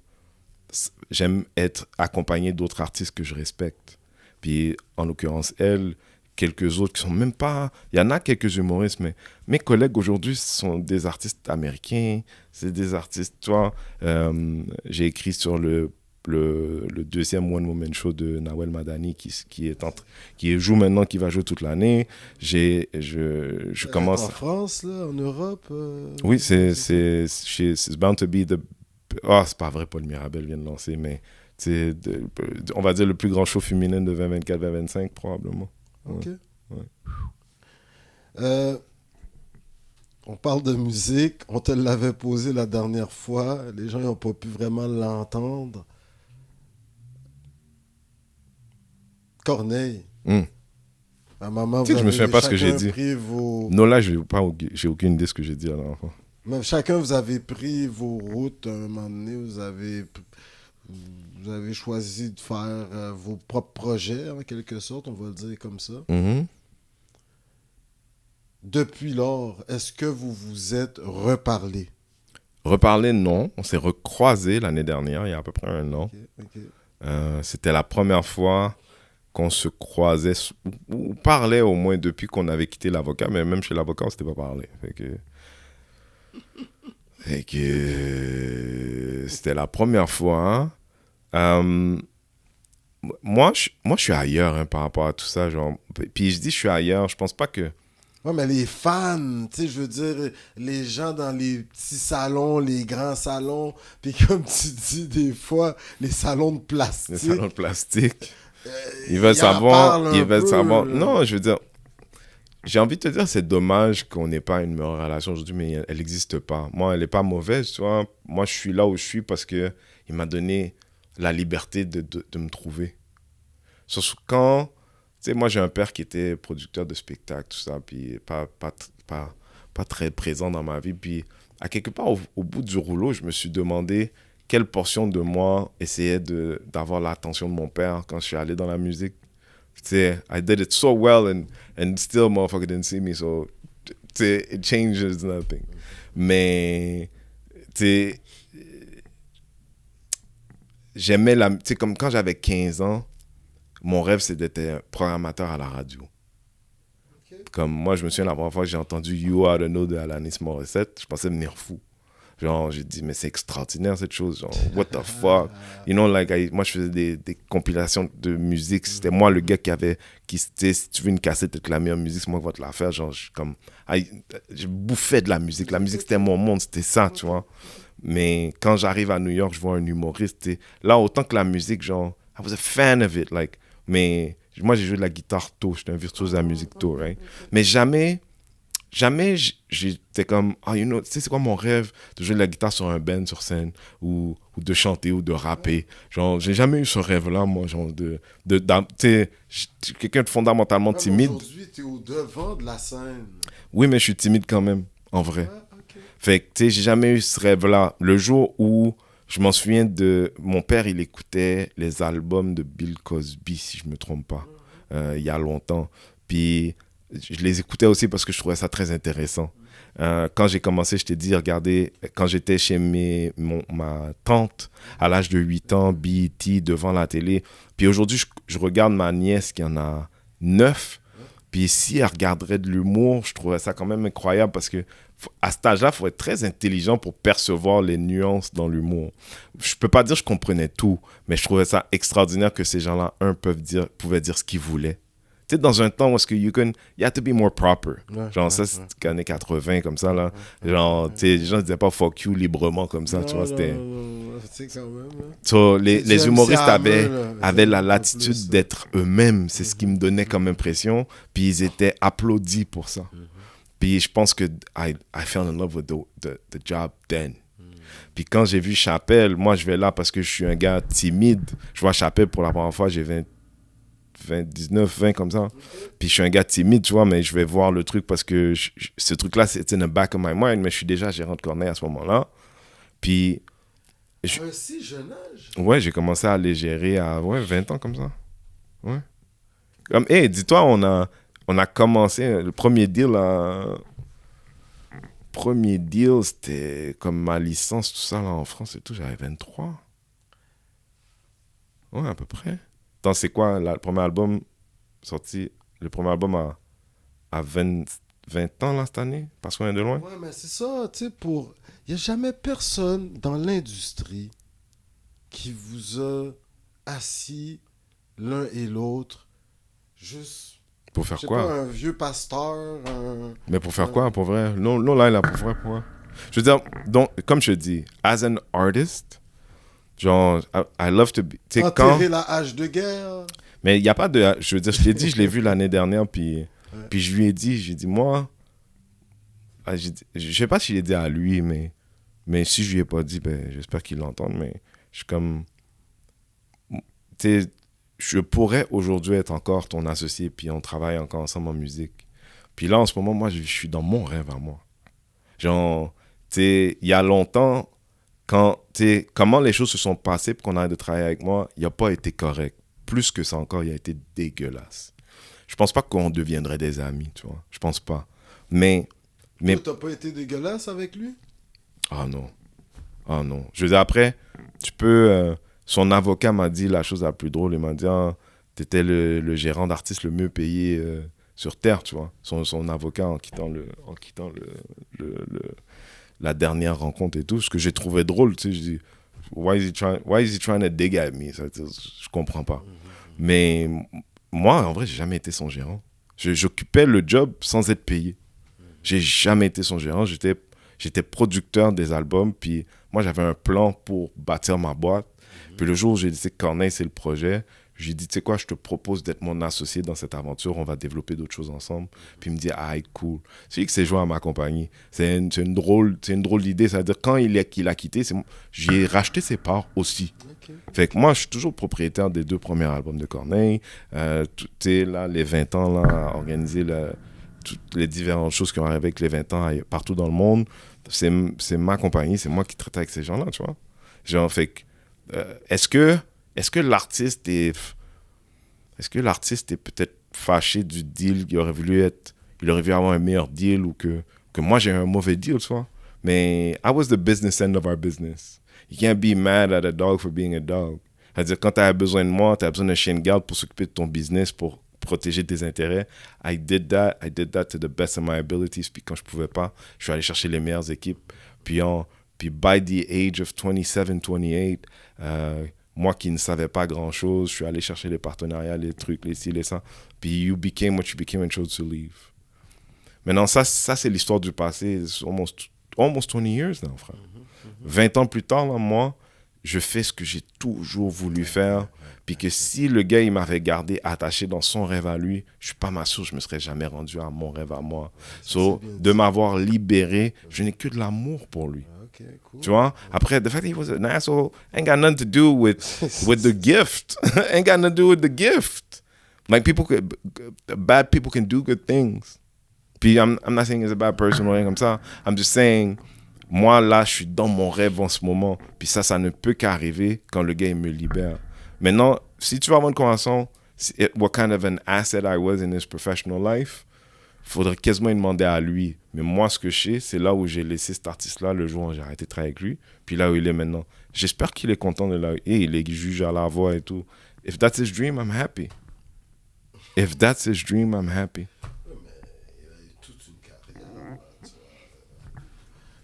être accompagné d'autres artistes que je respecte. Puis, en l'occurrence, elle, quelques autres qui sont même pas... Il y en a quelques humoristes, mais mes collègues aujourd'hui sont des artistes américains, c'est des artistes... Tu vois, j'ai écrit sur le deuxième One Woman Show de Nawel Madani qui joue maintenant, qui va jouer toute l'année. Je commence... En France, là, en Europe. Oui, c'est bound to be the... Oh, c'est pas vrai, Paul Mirabel vient de lancer, mais on va dire le plus grand show féminin de 2024-2025, probablement. Ok. Ouais. On parle de musique. On te l'avait posé la dernière fois. Les gens n'ont pas pu vraiment l'entendre. Corneille. À un moment, Tu sais que je me souviens pas ce que j'ai dit. Non, là, j'ai aucune idée de ce que j'ai dit à l'enfant. Même chacun, vous avez pris vos routes. À un moment donné, vous avez choisi de faire vos propres projets, en quelque sorte. On va le dire comme ça. Mm-hmm. depuis lors, est-ce que vous vous êtes reparlé? Reparler, non. On s'est recroisés l'année dernière, il y a à peu près un an. Ok. C'était la première fois qu'on se croisait ou parlait au moins depuis qu'on avait quitté l'avocat, mais même chez l'avocat, on s'était pas parlé. Fait que c'était la première fois. Moi, je suis ailleurs par rapport à tout ça. Genre. Puis je dis je suis ailleurs, je pense pas que... Ouais, mais les fans, tu sais, je veux dire, les gens dans les petits salons, les grands salons, puis comme tu dis des fois, les salons de plastique. Les salons de plastique. euh, Ils veulent savoir. Ils veulent savoir. Là. Non, je veux dire, j'ai envie de te dire, c'est dommage qu'on n'ait pas une meilleure relation aujourd'hui, mais elle n'existe pas. Moi, elle n'est pas mauvaise, tu vois. Moi, je suis là où je suis parce qu'il m'a donné la liberté de me trouver. Sauf quand, tu sais, moi, j'ai un père qui était producteur de spectacles, tout ça, puis pas très présent dans ma vie. Puis, à quelque part, au bout du rouleau, je me suis demandé quelle portion de moi essayait d'avoir l'attention de mon père quand je suis allé dans la musique. Tu sais, I did it so well and still motherfucker didn't see me, so, tu sais, it changes nothing. Mais, tu sais, j'aimais tu sais, comme quand j'avais 15 ans, mon rêve, c'était d'être programmateur à la radio. Okay. Comme moi, je me souviens la première fois que j'ai entendu You Ought to Know de Alanis Morissette, je pensais venir fou. Genre, j'ai dit, mais c'est extraordinaire cette chose. Genre, what the fuck? You know, like, moi, je faisais des compilations de musique. C'était moi le gars qui si tu veux une cassette avec la meilleure musique, c'est moi qui vais te la faire. Genre, je bouffais de la musique. La musique, c'était mon monde, c'était ça, tu vois. Mais quand j'arrive à New York, je vois un humoriste. Là, autant que la musique, genre, I was a fan of it, like. Mais moi, j'ai joué de la guitare tôt. J'étais un virtuose de la musique tôt, right? Mais jamais j'étais comme, you know, tu sais, c'est quoi mon rêve? De jouer de la guitare sur un band sur scène, ou de chanter, ou de rapper. Genre, j'ai jamais eu ce rêve-là, moi, genre, tu sais, je suis quelqu'un de fondamentalement timide. Aujourd'hui, t'es au devant de la scène. Oui, mais je suis timide quand même, en vrai. Okay. Fait que, tu sais, j'ai jamais eu ce rêve-là. Le jour où je m'en souviens mon père, il écoutait les albums de Bill Cosby, si je me trompe pas, il y a longtemps. Puis je les écoutais aussi parce que je trouvais ça très intéressant. Quand j'ai commencé, je t'ai dit, regardez, quand j'étais chez ma tante, à l'âge de 8 ans, BET, devant la télé. Puis aujourd'hui, je regarde ma nièce qui en a 9. Puis si elle regarderait de l'humour, je trouvais ça quand même incroyable parce que à cet âge-là, il faut être très intelligent pour percevoir les nuances dans l'humour. Je peux pas dire que je comprenais tout, mais je trouvais ça extraordinaire que ces gens-là, pouvaient dire ce qu'ils voulaient. Tu sais, dans un temps où est-ce que you have to be more proper. Ouais, genre, ça, c'était années 80, comme ça, là. Genre, tu sais, les gens ne disaient pas fuck you librement, comme ça, tu vois, c'était... C'est quand même, so, les humoristes avaient la latitude d'être eux-mêmes. C'est ce qui me donnait comme impression. Puis ils étaient applaudis pour ça. Puis je pense que I fell in love with the job then. Puis quand j'ai vu Chappelle, moi, je vais là parce que je suis un gars timide. Je vois Chappelle pour la première fois, j'ai 19, 20 comme ça. Puis je suis un gars timide, tu vois, mais je vais voir le truc parce que ce truc-là, c'est in the back of my mind, mais je suis déjà gérant de Corneille à ce moment-là. Puis... un si jeune âge? Ouais, j'ai commencé à les gérer à 20 ans comme ça. Ouais. Comme, hey, dis-toi, on a commencé, le premier deal, c'était comme ma licence, tout ça, là, en France et tout, j'avais 23. Ouais, à peu près. Attends, c'est quoi, le premier album sorti, le premier album à 20 ans, là, cette année, parce qu'on est de loin? Ouais, mais c'est ça, tu sais, il n'y a jamais personne dans l'industrie qui vous a assis l'un et l'autre juste... Pour faire quoi? Pas, un vieux pasteur. Mais pour faire quoi, pour vrai? Non, là, il a pour vrai, pourquoi? Je veux dire, donc, comme je te dis, as an artist, genre, I love to be... Enterrer la hache de guerre. Mais il n'y a pas de... Je veux dire, je t'ai dit, je l'ai vu l'année dernière, puis je lui ai dit, j'ai dit, moi... je sais pas si je l'ai dit à lui, mais si je lui ai pas dit, ben, j'espère qu'il l'entende, mais je suis comme... Tu sais, je pourrais aujourd'hui être encore ton associé, puis on travaille encore ensemble en musique. Puis là, en ce moment, moi, je suis dans mon rêve à moi. Genre, tu sais, il y a longtemps, comment les choses se sont passées pour qu'on arrête de travailler avec moi, il n'a pas été correct. Plus que ça encore, il a été dégueulasse. Je pense pas qu'on deviendrait des amis, tu vois. Je pense pas. Mais Toi, t'as pas été dégueulasse avec lui? ah non. Ah non. Je veux dire, après, tu peux... son avocat m'a dit la chose la plus drôle. Il m'a dit, ah, t'étais le gérant d'artiste le mieux payé sur Terre, tu vois. Son avocat en quittant la dernière rencontre et tout. Ce que j'ai trouvé drôle, tu sais, je dis, why is he trying to dig at me? Ça, je comprends pas. Mais moi, en vrai, j'ai jamais été son gérant. J'occupais le job sans être payé. J'ai jamais été son gérant. J'étais producteur des albums, puis moi, j'avais un plan pour bâtir ma boîte. Puis le jour où j'ai dit que Corneille, c'est le projet, j'ai dit, tu sais quoi, je te propose d'être mon associé dans cette aventure, on va développer d'autres choses ensemble. Puis il me dit, ah, cool. C'est lui qui s'est joint à ma compagnie. C'est une drôle d'idée. C'est-à-dire, quand il a quitté, j'ai racheté ses parts aussi. Okay. Fait que moi, je suis toujours propriétaire des 2 premiers albums de Corneille. Tu sais, là, les 20 ans, là, à organiser toutes les différentes choses qui ont arrivé avec les 20 ans partout dans le monde. C'est ma compagnie, c'est moi qui traite avec ces gens-là, tu vois. Genre, fait que, est-ce que l'artiste est peut-être fâché du deal, il aurait voulu avoir un meilleur deal ou que moi j'ai un mauvais deal, tu vois. Mais I was the business end of our business. You can't be mad at a dog for being a dog. C'est-à-dire, quand tu as besoin de moi, tu as besoin d'un chien de garde pour s'occuper de ton business, pour protéger tes intérêts. I did that to the best of my abilities. Puis quand je pouvais pas, je suis allé chercher les meilleures équipes. Puis by the age of 27, 28, moi qui ne savais pas grand-chose, je suis allé chercher les partenariats, les trucs, les ci, les ça. Puis you became what you became and chose to leave. Maintenant, ça c'est l'histoire du passé. It's almost 20 years now, frère. 20 ans plus tard, là, moi, je fais ce que j'ai toujours voulu faire. Puis que si le gars, il m'avait gardé attaché dans son rêve à lui, je suis pas mal sûr que je me serais jamais rendu à mon rêve à moi. So, de m'avoir libéré, je n'ai que de l'amour pour lui. Okay, cool. Tu vois? Après, the fact that he was an asshole ain't got nothing to do with the gift. Ain't got nothing to do with the gift. Like, bad people can do good things. Puis, I'm not saying he's a bad person ou rien comme ça. I'm just saying, moi, là, je suis dans mon rêve en ce moment. Puis ça ne peut qu'arriver quand le gars, il me libère. Maintenant, si tu veux avoir une conversation, what kind of an asset I was in his professional life, il faudrait quasiment lui demander à lui. Mais moi, ce que je sais, c'est là où j'ai laissé cet artiste-là le jour où j'ai arrêté de travailler avec lui, puis là où il est maintenant. J'espère qu'il est content de là où il est juge à la voix et tout. If that's his dream, I'm happy. If that's his dream, I'm happy. Mais il a eu toute une carrière.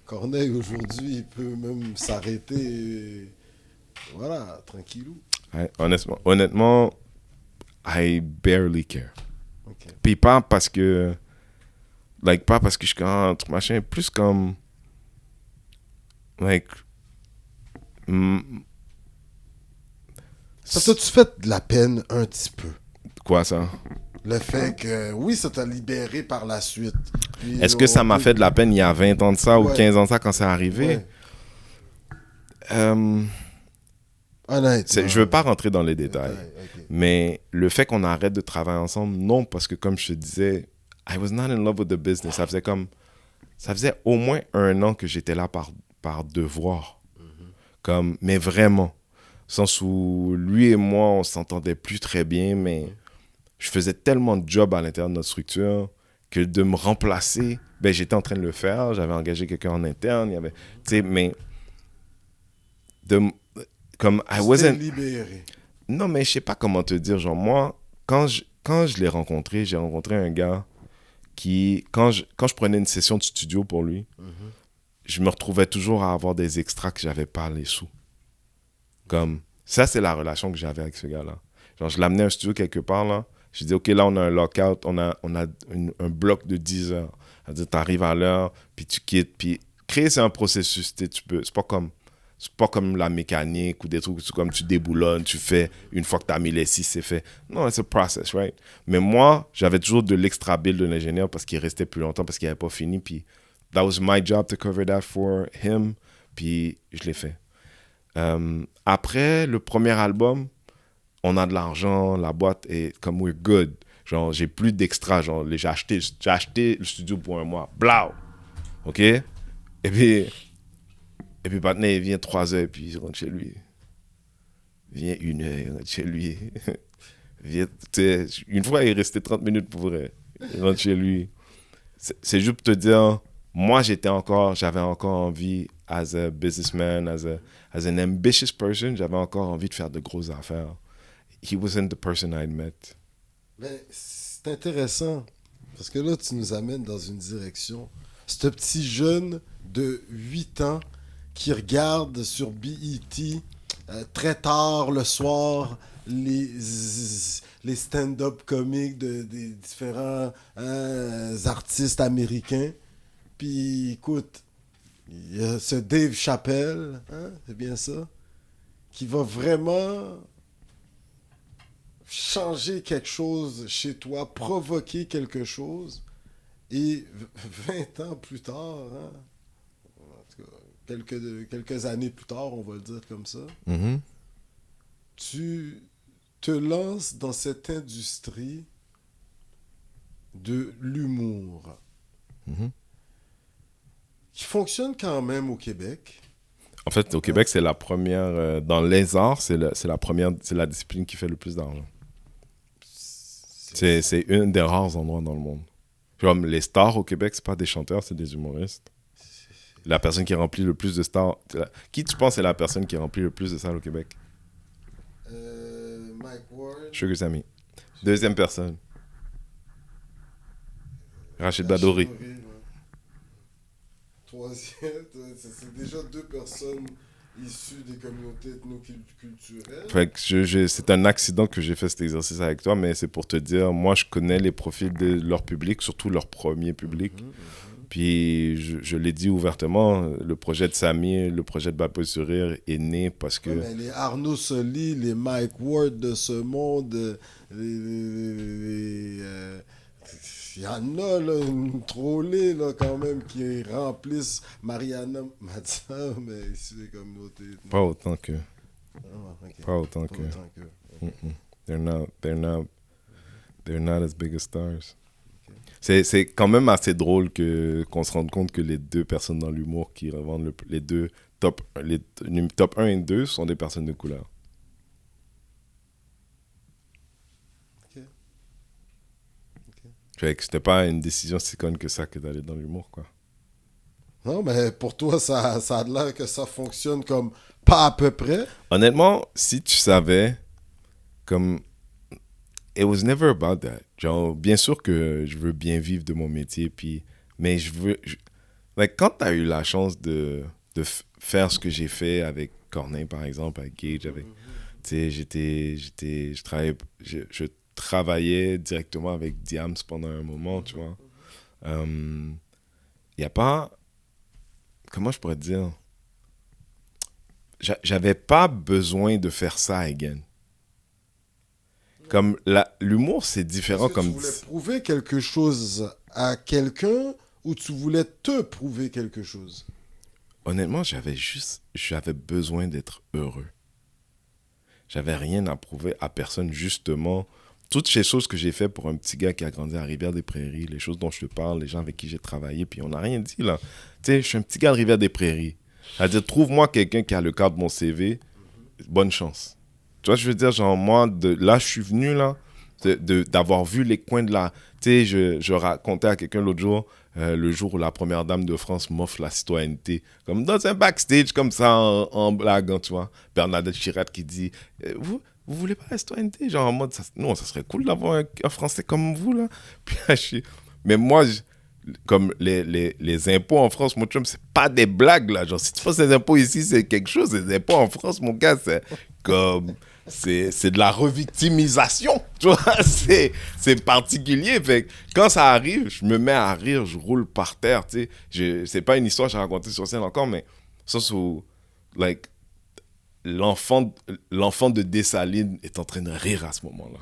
Corneille, aujourd'hui, il peut même s'arrêter. Voilà, tranquillou. Honnêtement, I barely care. Okay. Puis pas parce que je suis contre, machin, plus comme, ça t'a-tu fait de la peine un petit peu? Quoi, ça? Le fait que, oui, ça t'a libéré par la suite. Puis, est-ce que ça m'a fait de la peine il y a 20 ans de ça ou 15 ans de ça quand c'est arrivé? Honnêtement. Je veux pas rentrer dans les détails, okay. Mais le fait qu'on arrête de travailler ensemble, non, parce que comme je te disais, I was not in love with the business. Ça faisait au moins 1 an que j'étais là par devoir. Mais vraiment. Au sens où lui et moi, on s'entendait plus très bien, mais je faisais tellement de job à l'intérieur de notre structure que de me remplacer, j'étais en train de le faire, j'avais engagé quelqu'un en interne, il y avait, tu sais, mais comme I wasn't libéré. Non, mais je sais pas comment te dire. Genre, moi, quand je l'ai rencontré, j'ai rencontré un gars qui, quand je prenais une session de studio pour lui, je me retrouvais toujours à avoir des extras que j'avais pas les sous. Comme, ça, c'est la relation que j'avais avec ce gars-là. Genre, je l'amenais à un studio quelque part, là. Je dis, OK, là, on a un lockout, on a un bloc de 10 heures. C'est-à-dire, tu arrives à l'heure, puis tu quittes. Puis créer, c'est un processus. C'est pas comme la mécanique ou des trucs comme tu déboulonnes, tu fais, une fois que tu as mis les 6, c'est fait. Non, it's a process, right? Mais moi, j'avais toujours de l'extra bill de l'ingénieur parce qu'il restait plus longtemps, parce qu'il n'avait pas fini. Puis, that was my job to cover that for him. Puis, je l'ai fait. Après le premier album, on a de l'argent, la boîte est comme we're good. Genre, j'ai plus d'extra. Genre, j'ai acheté le studio pour 1 mois. Blau! OK? Et puis, Patnais, il vient 3 heures, puis il rentre chez lui. Il vient 1 heure, il rentre chez lui. Une fois, il est resté 30 minutes pour vrai. Il rentre chez lui. c'est juste pour te dire, moi, j'avais encore envie, as a businessman, as an ambitious person, j'avais encore envie de faire de grosses affaires. He wasn't the person I'd met. Mais c'est intéressant, parce que là, tu nous amènes dans une direction. Ce petit jeune de 8 ans qui regarde sur BET très tard le soir les stand-up comiques des différents artistes américains. Puis écoute, il y a ce Dave Chappelle, hein, c'est bien ça, qui va vraiment changer quelque chose chez toi, provoquer quelque chose. Et 20 ans plus tard, hein, en tout cas, quelques années plus tard, on va le dire comme ça, Mm-hmm. tu te lances dans cette industrie de l'humour Mm-hmm. qui fonctionne quand même au Québec. En fait, au Québec, c'est la première... dans les arts, c'est la discipline qui fait le plus d'argent. C'est une des rares endroits dans le monde. Comme les stars au Québec, c'est pas des chanteurs, c'est des humoristes. La personne qui remplit le plus de stars... Qui tu penses est la personne qui remplit le plus de salles au Québec? Mike Ward. Sugar Sammy. Deuxième personne. Rachid Badouri. Ouais. Troisième, c'est déjà 2 personnes issues des communautés ethnoculturelles. Fait que c'est un accident que j'ai fait cet exercice avec toi, mais c'est pour te dire, moi, je connais les profils de leur public, surtout leur premier public. Puis, je l'ai dit ouvertement, le projet de Samy, le projet de Bad Boy Sourire est né parce que... Ouais, les Arnaud Soli, les Mike Ward de ce monde, il y en a là, une trollée là, quand même qui remplissent Mariana Matza, mais ici les communautés. Pas autant que... Ah, okay. Pas autant que... They're not as big as stars. Okay. C'est quand même assez drôle qu'on se rende compte que les 2 personnes dans l'humour qui revendent les 2 top 1 et 2 sont des personnes de couleur. Fait que c'était pas une décision si conne que ça que d'aller dans l'humour, quoi. Non, mais pour toi, ça a l'air que ça fonctionne comme pas à peu près. Honnêtement, si tu savais, comme... It was never about that. Genre, bien sûr que je veux bien vivre de mon métier, puis... Mais like, quand t'as eu la chance de faire ce que j'ai fait avec Corneille, par exemple, avec Gage, avec... Tu sais, je travaillais directement avec Diams pendant un moment, tu vois. Y a pas... Comment je pourrais te dire? J'avais pas besoin de faire ça again. Comme l'humour, c'est différent. Est-ce que comme tu voulais prouver quelque chose à quelqu'un ou tu voulais te prouver quelque chose? Honnêtement, j'avais besoin d'être heureux. J'avais rien à prouver à personne, justement. Toutes ces choses que j'ai fait pour un petit gars qui a grandi à Rivière-des-Prairies, les choses dont je te parle, les gens avec qui j'ai travaillé, puis on n'a rien dit, là. Tu sais, je suis un petit gars de Rivière-des-Prairies. C'est-à-dire, trouve-moi quelqu'un qui a le cadre de mon CV, bonne chance. Tu vois, je veux dire, genre, moi, là, je suis venu, là, d'avoir vu les coins de la... Tu sais, je racontais à quelqu'un l'autre jour, le jour où la première dame de France m'offre la citoyenneté, comme dans un backstage, comme ça, en blaguant, tu vois. Bernadette Chirac qui dit, vous voulez pas la citoyenneté? Genre, en mode, non, ça serait cool d'avoir un Français comme vous, là. Puis là, mais moi, comme les impôts en France, mon chum, c'est pas des blagues, là. Genre, si tu fais des impôts ici, c'est quelque chose. Les impôts en France, mon gars, c'est comme... C'est de la revictimisation, tu vois, c'est particulier. Fait que quand ça arrive, je me mets à rire, je roule par terre, tu sais. C'est pas une histoire que j'ai racontée sur scène encore, mais sens où, like, l'enfant de Dessalines est en train de rire à ce moment-là.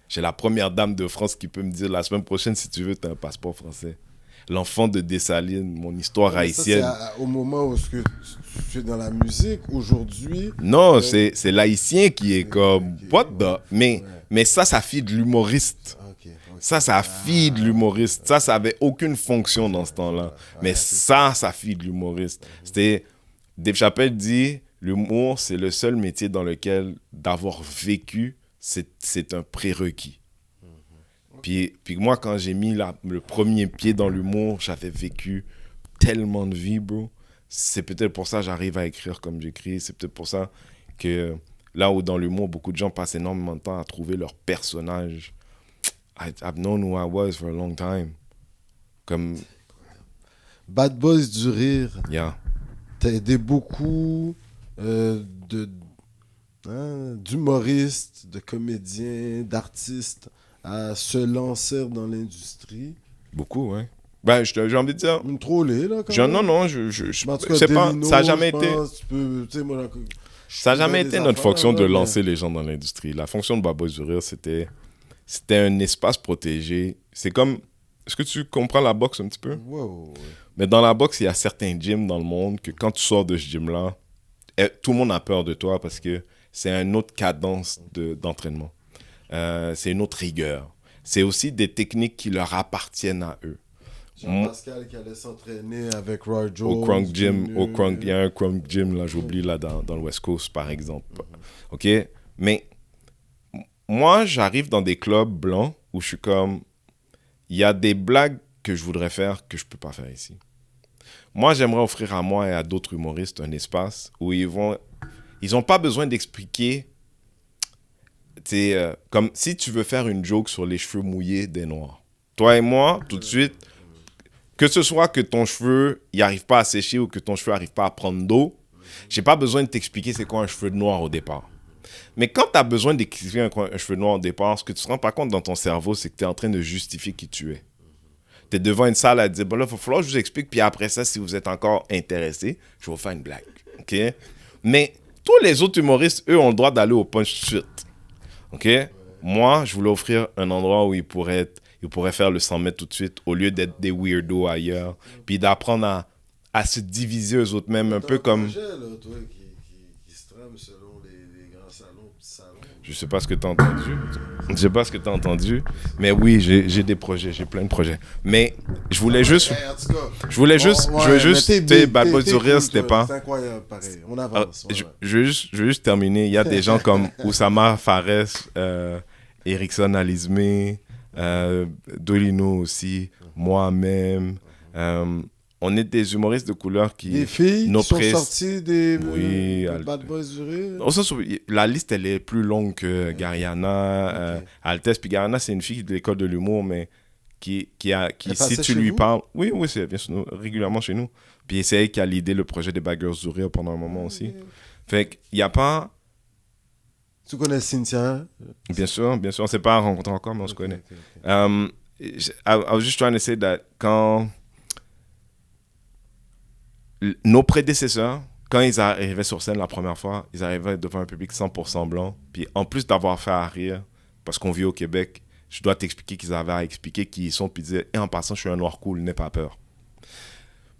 J'ai la première dame de France qui peut me dire, la semaine prochaine, si tu veux, t'as un passeport français. L'enfant de Dessalines, mon histoire haïtienne. Ça, c'est au moment où tu es dans la musique, aujourd'hui... Non, c'est l'haïtien qui est comme... What the... Mais ça feed l'humoriste. Okay. Ça feed l'humoriste. Ça avait aucune fonction dans ce temps-là. Mais ça feed l'humoriste. C'était... Dave Chappelle dit, l'humour, c'est le seul métier dans lequel d'avoir vécu, c'est un prérequis. Puis moi, quand j'ai mis le premier pied dans l'humour, j'avais vécu tellement de vie, bro. C'est peut-être pour ça que j'arrive à écrire comme j'écris. C'est peut-être pour ça que là où dans l'humour, beaucoup de gens passent énormément de temps à trouver leur personnage. I've known who I was for a long time. Comme... Bad Boys du rire. Yeah. T'as aidé beaucoup d'humoristes, de comédiens, d'artistes à se lancer dans l'industrie. Beaucoup, ouais. Ben, j'ai envie de dire... Une trollée, là, quand même. Non, c'est pas... Ça n'a jamais été... Ça n'a jamais été notre fonction de lancer les gens dans l'industrie. La fonction de Bad Boys du rire, c'était un espace protégé. C'est comme... Est-ce que tu comprends la boxe un petit peu? Wow. Mais dans la boxe, il y a certains gyms dans le monde que quand tu sors de ce gym-là, tout le monde a peur de toi parce que c'est une autre cadence d'entraînement. C'est une autre rigueur. C'est aussi des techniques qui leur appartiennent à eux. Jean-Pascal qui allait s'entraîner avec Roy Jones. Au Crunk Gym. Il y a un Crunk Gym, là, j'oublie, là, dans le West Coast, par exemple. OK? Mais moi, j'arrive dans des clubs blancs où je suis comme... Il y a des blagues que je voudrais faire que je ne peux pas faire ici. Moi, j'aimerais offrir à moi et à d'autres humoristes un espace où ils n'ont pas besoin d'expliquer. Comme si tu veux faire une joke sur les cheveux mouillés des Noirs. Toi et moi, tout de suite, que ce soit que ton cheveu n'arrive pas à sécher ou que ton cheveu n'arrive pas à prendre d'eau, j'ai pas besoin de t'expliquer c'est quoi un cheveu noir au départ. Mais quand tu as besoin d'expliquer un cheveu noir au départ, ce que tu ne te rends pas compte dans ton cerveau, c'est que tu es en train de justifier qui tu es. Tu es devant une salle à te dire, bon là, il va falloir que je vous explique, puis après ça, si vous êtes encore intéressé, je vais vous faire une blague. OK? Mais tous les autres humoristes, eux, ont le droit d'aller au punch tout de suite. OK? Moi, je voulais offrir un endroit où ils pourraient faire le 100 mètres tout de suite, au lieu d'être des weirdos ailleurs, puis d'apprendre à se diviser eux autres mêmes, un peu comme... Projet, là, toi, qui se trame selon les grands salons, petits salons. Je sais pas ce que tu as entendu. Je sais pas ce que tu as entendu. Mais oui, j'ai des projets, j'ai plein de projets. Mais je voulais juste... Je voulais juste... Bad Boys du rire, c'était pas... C'est incroyable, pareil. On avance. Je veux juste terminer. Il y a des gens comme Oussama Fares, Erickson Alizmé, Dolino aussi, moi-même. On est des humoristes de couleur qui... Des filles qui sont sorties des Bad Boys du rire. La liste, elle est plus longue que Gariana, Altesse. Puis Gariana, c'est une fille de l'école de l'humour, mais qui si tu lui parles... Oui, c'est bien sûr, régulièrement chez nous. Puis c'est elle qui a l'idée le projet des Bad Girls du rire pendant un moment aussi. Fait qu'il n'y a pas... Tu connais Cynthia? Bien sûr. On ne s'est pas rencontrés encore, mais on se connaît. I was just trying to say that quand... Nos prédécesseurs, quand ils arrivaient sur scène la première fois, ils arrivaient devant un public 100% blanc. Puis en plus d'avoir fait à rire, parce qu'on vit au Québec, je dois t'expliquer qu'ils avaient à expliquer qui ils sont, puis dire « Et en passant, je suis un noir cool, n'aie pas peur. »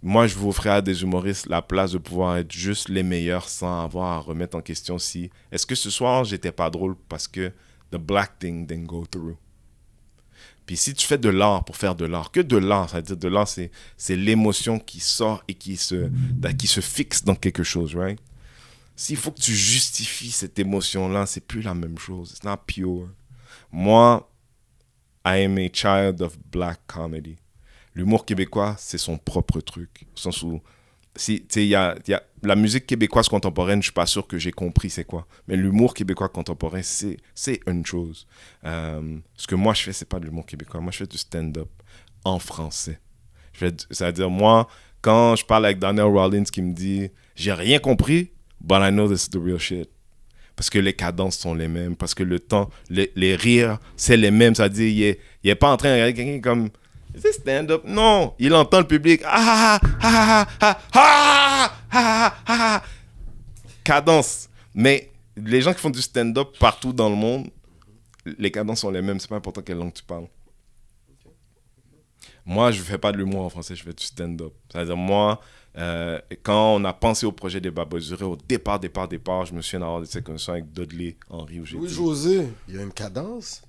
Moi, je vous offrais à des humoristes la place de pouvoir être juste les meilleurs sans avoir à remettre en question si... Est-ce que ce soir, j'étais pas drôle parce que the black thing didn't go through? Puis si tu fais de l'art pour faire de l'art, que de l'art, c'est-à-dire de l'art, c'est l'émotion qui sort et qui se fixe dans quelque chose, right? S'il faut que tu justifies cette émotion-là, c'est plus la même chose. It's not pure. Moi, I am a child of black comedy. L'humour québécois, c'est son propre truc. Au sens où, y a la musique québécoise contemporaine, je ne suis pas sûr que j'ai compris c'est quoi. Mais l'humour québécois contemporain, c'est une chose. Ce que moi, je fais, ce n'est pas de l'humour québécois. Moi, je fais du stand-up en français. C'est-à-dire, moi, quand je parle avec Daniel Rollins qui me dit « J'ai rien compris, but I know this is the real shit. » Parce que les cadences sont les mêmes, parce que le temps, les rires, c'est les mêmes. C'est-à-dire, il n'est pas en train de regarder quelqu'un comme... C'est stand-up. Non, il entend le public. Cadence. Mais les gens qui font du stand-up partout dans le monde, les cadences sont les mêmes. C'est pas important quelle langue tu parles. Moi, je fais pas de l'humour en français, je fais du stand-up. C'est-à-dire, moi, quand on a pensé au projet des Bad Boys du rire, au départ, je me souviens d'avoir des conversations avec Dudley Henry. Louis-José, il y a une cadence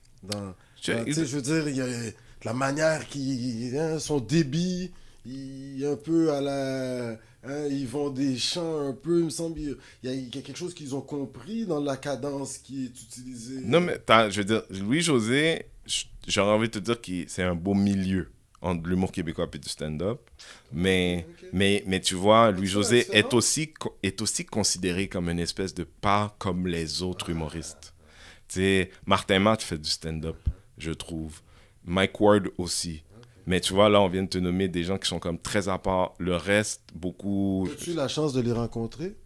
je veux dire, il y a... La manière son débit, un peu à la... ils vont des chants un peu, il me semble. Il y a quelque chose qu'ils ont compris dans la cadence qui est utilisée. Non, mais je veux dire, Louis-José, j'aurais envie de te dire que c'est un beau milieu entre l'humour québécois et du stand-up. Mais tu vois, Louis-José est aussi considéré comme une espèce de pas comme les autres humoristes. Tu sais, Martin Matt fait du stand-up, je trouve. Mike Ward aussi. Mais tu vois, là, on vient de te nommer des gens qui sont comme très à part. Le reste, beaucoup... As-tu eu la chance de les rencontrer?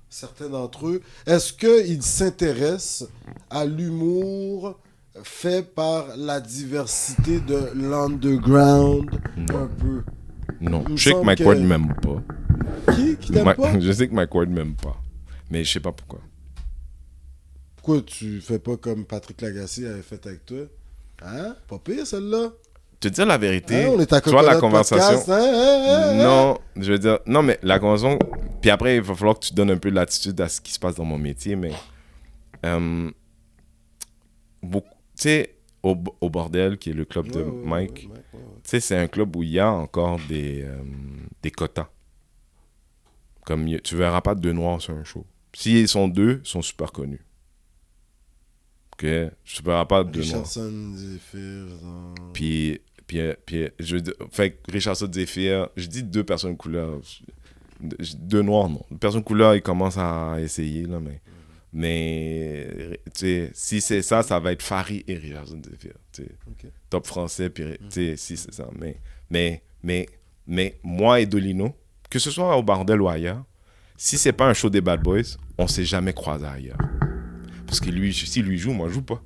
Certains d'entre eux. Est-ce qu'ils s'intéressent à l'humour fait par la diversité de l'underground un peu? Non. Je sais que Mike Ward ne m'aime pas. Qui t'aime pas? Je sais que Mike Ward ne m'aime pas. Mais je sais pas pourquoi. Pourquoi tu fais pas comme Patrick Lagacé avait fait avec toi? Hein? Pas pire, celle-là? Te dire la vérité, on est à tu vois la conversation. Podcast, non, je veux dire, non, mais la conversation. Puis après, il va falloir que tu donnes un peu l'attitude à ce qui se passe dans mon métier, mais. Tu sais, au Bordel, qui est le club de Mike, tu sais, c'est un club où il y a encore des quotas. Comme tu verras pas deux noirs sur un show. S'ils sont deux, ils sont super connus. Ok? Tu verras pas deux noirs. Richardson, Zephyr. Puis je veux dire, fait que Richardson Zephyr, je dis deux personnes de couleur. Deux noirs, non. Une personne de couleur, il commence à essayer, là, mais tu sais, si c'est ça, ça va être Farid et Richardson Zephyr. Okay. Top français, puis tu sais, si c'est ça. Mais moi et Dolino, que ce soit au Bordel ou ailleurs, si c'est pas un show des Bad Boys, on s'est jamais croisé ailleurs. Parce que lui, si lui joue, moi je joue pas.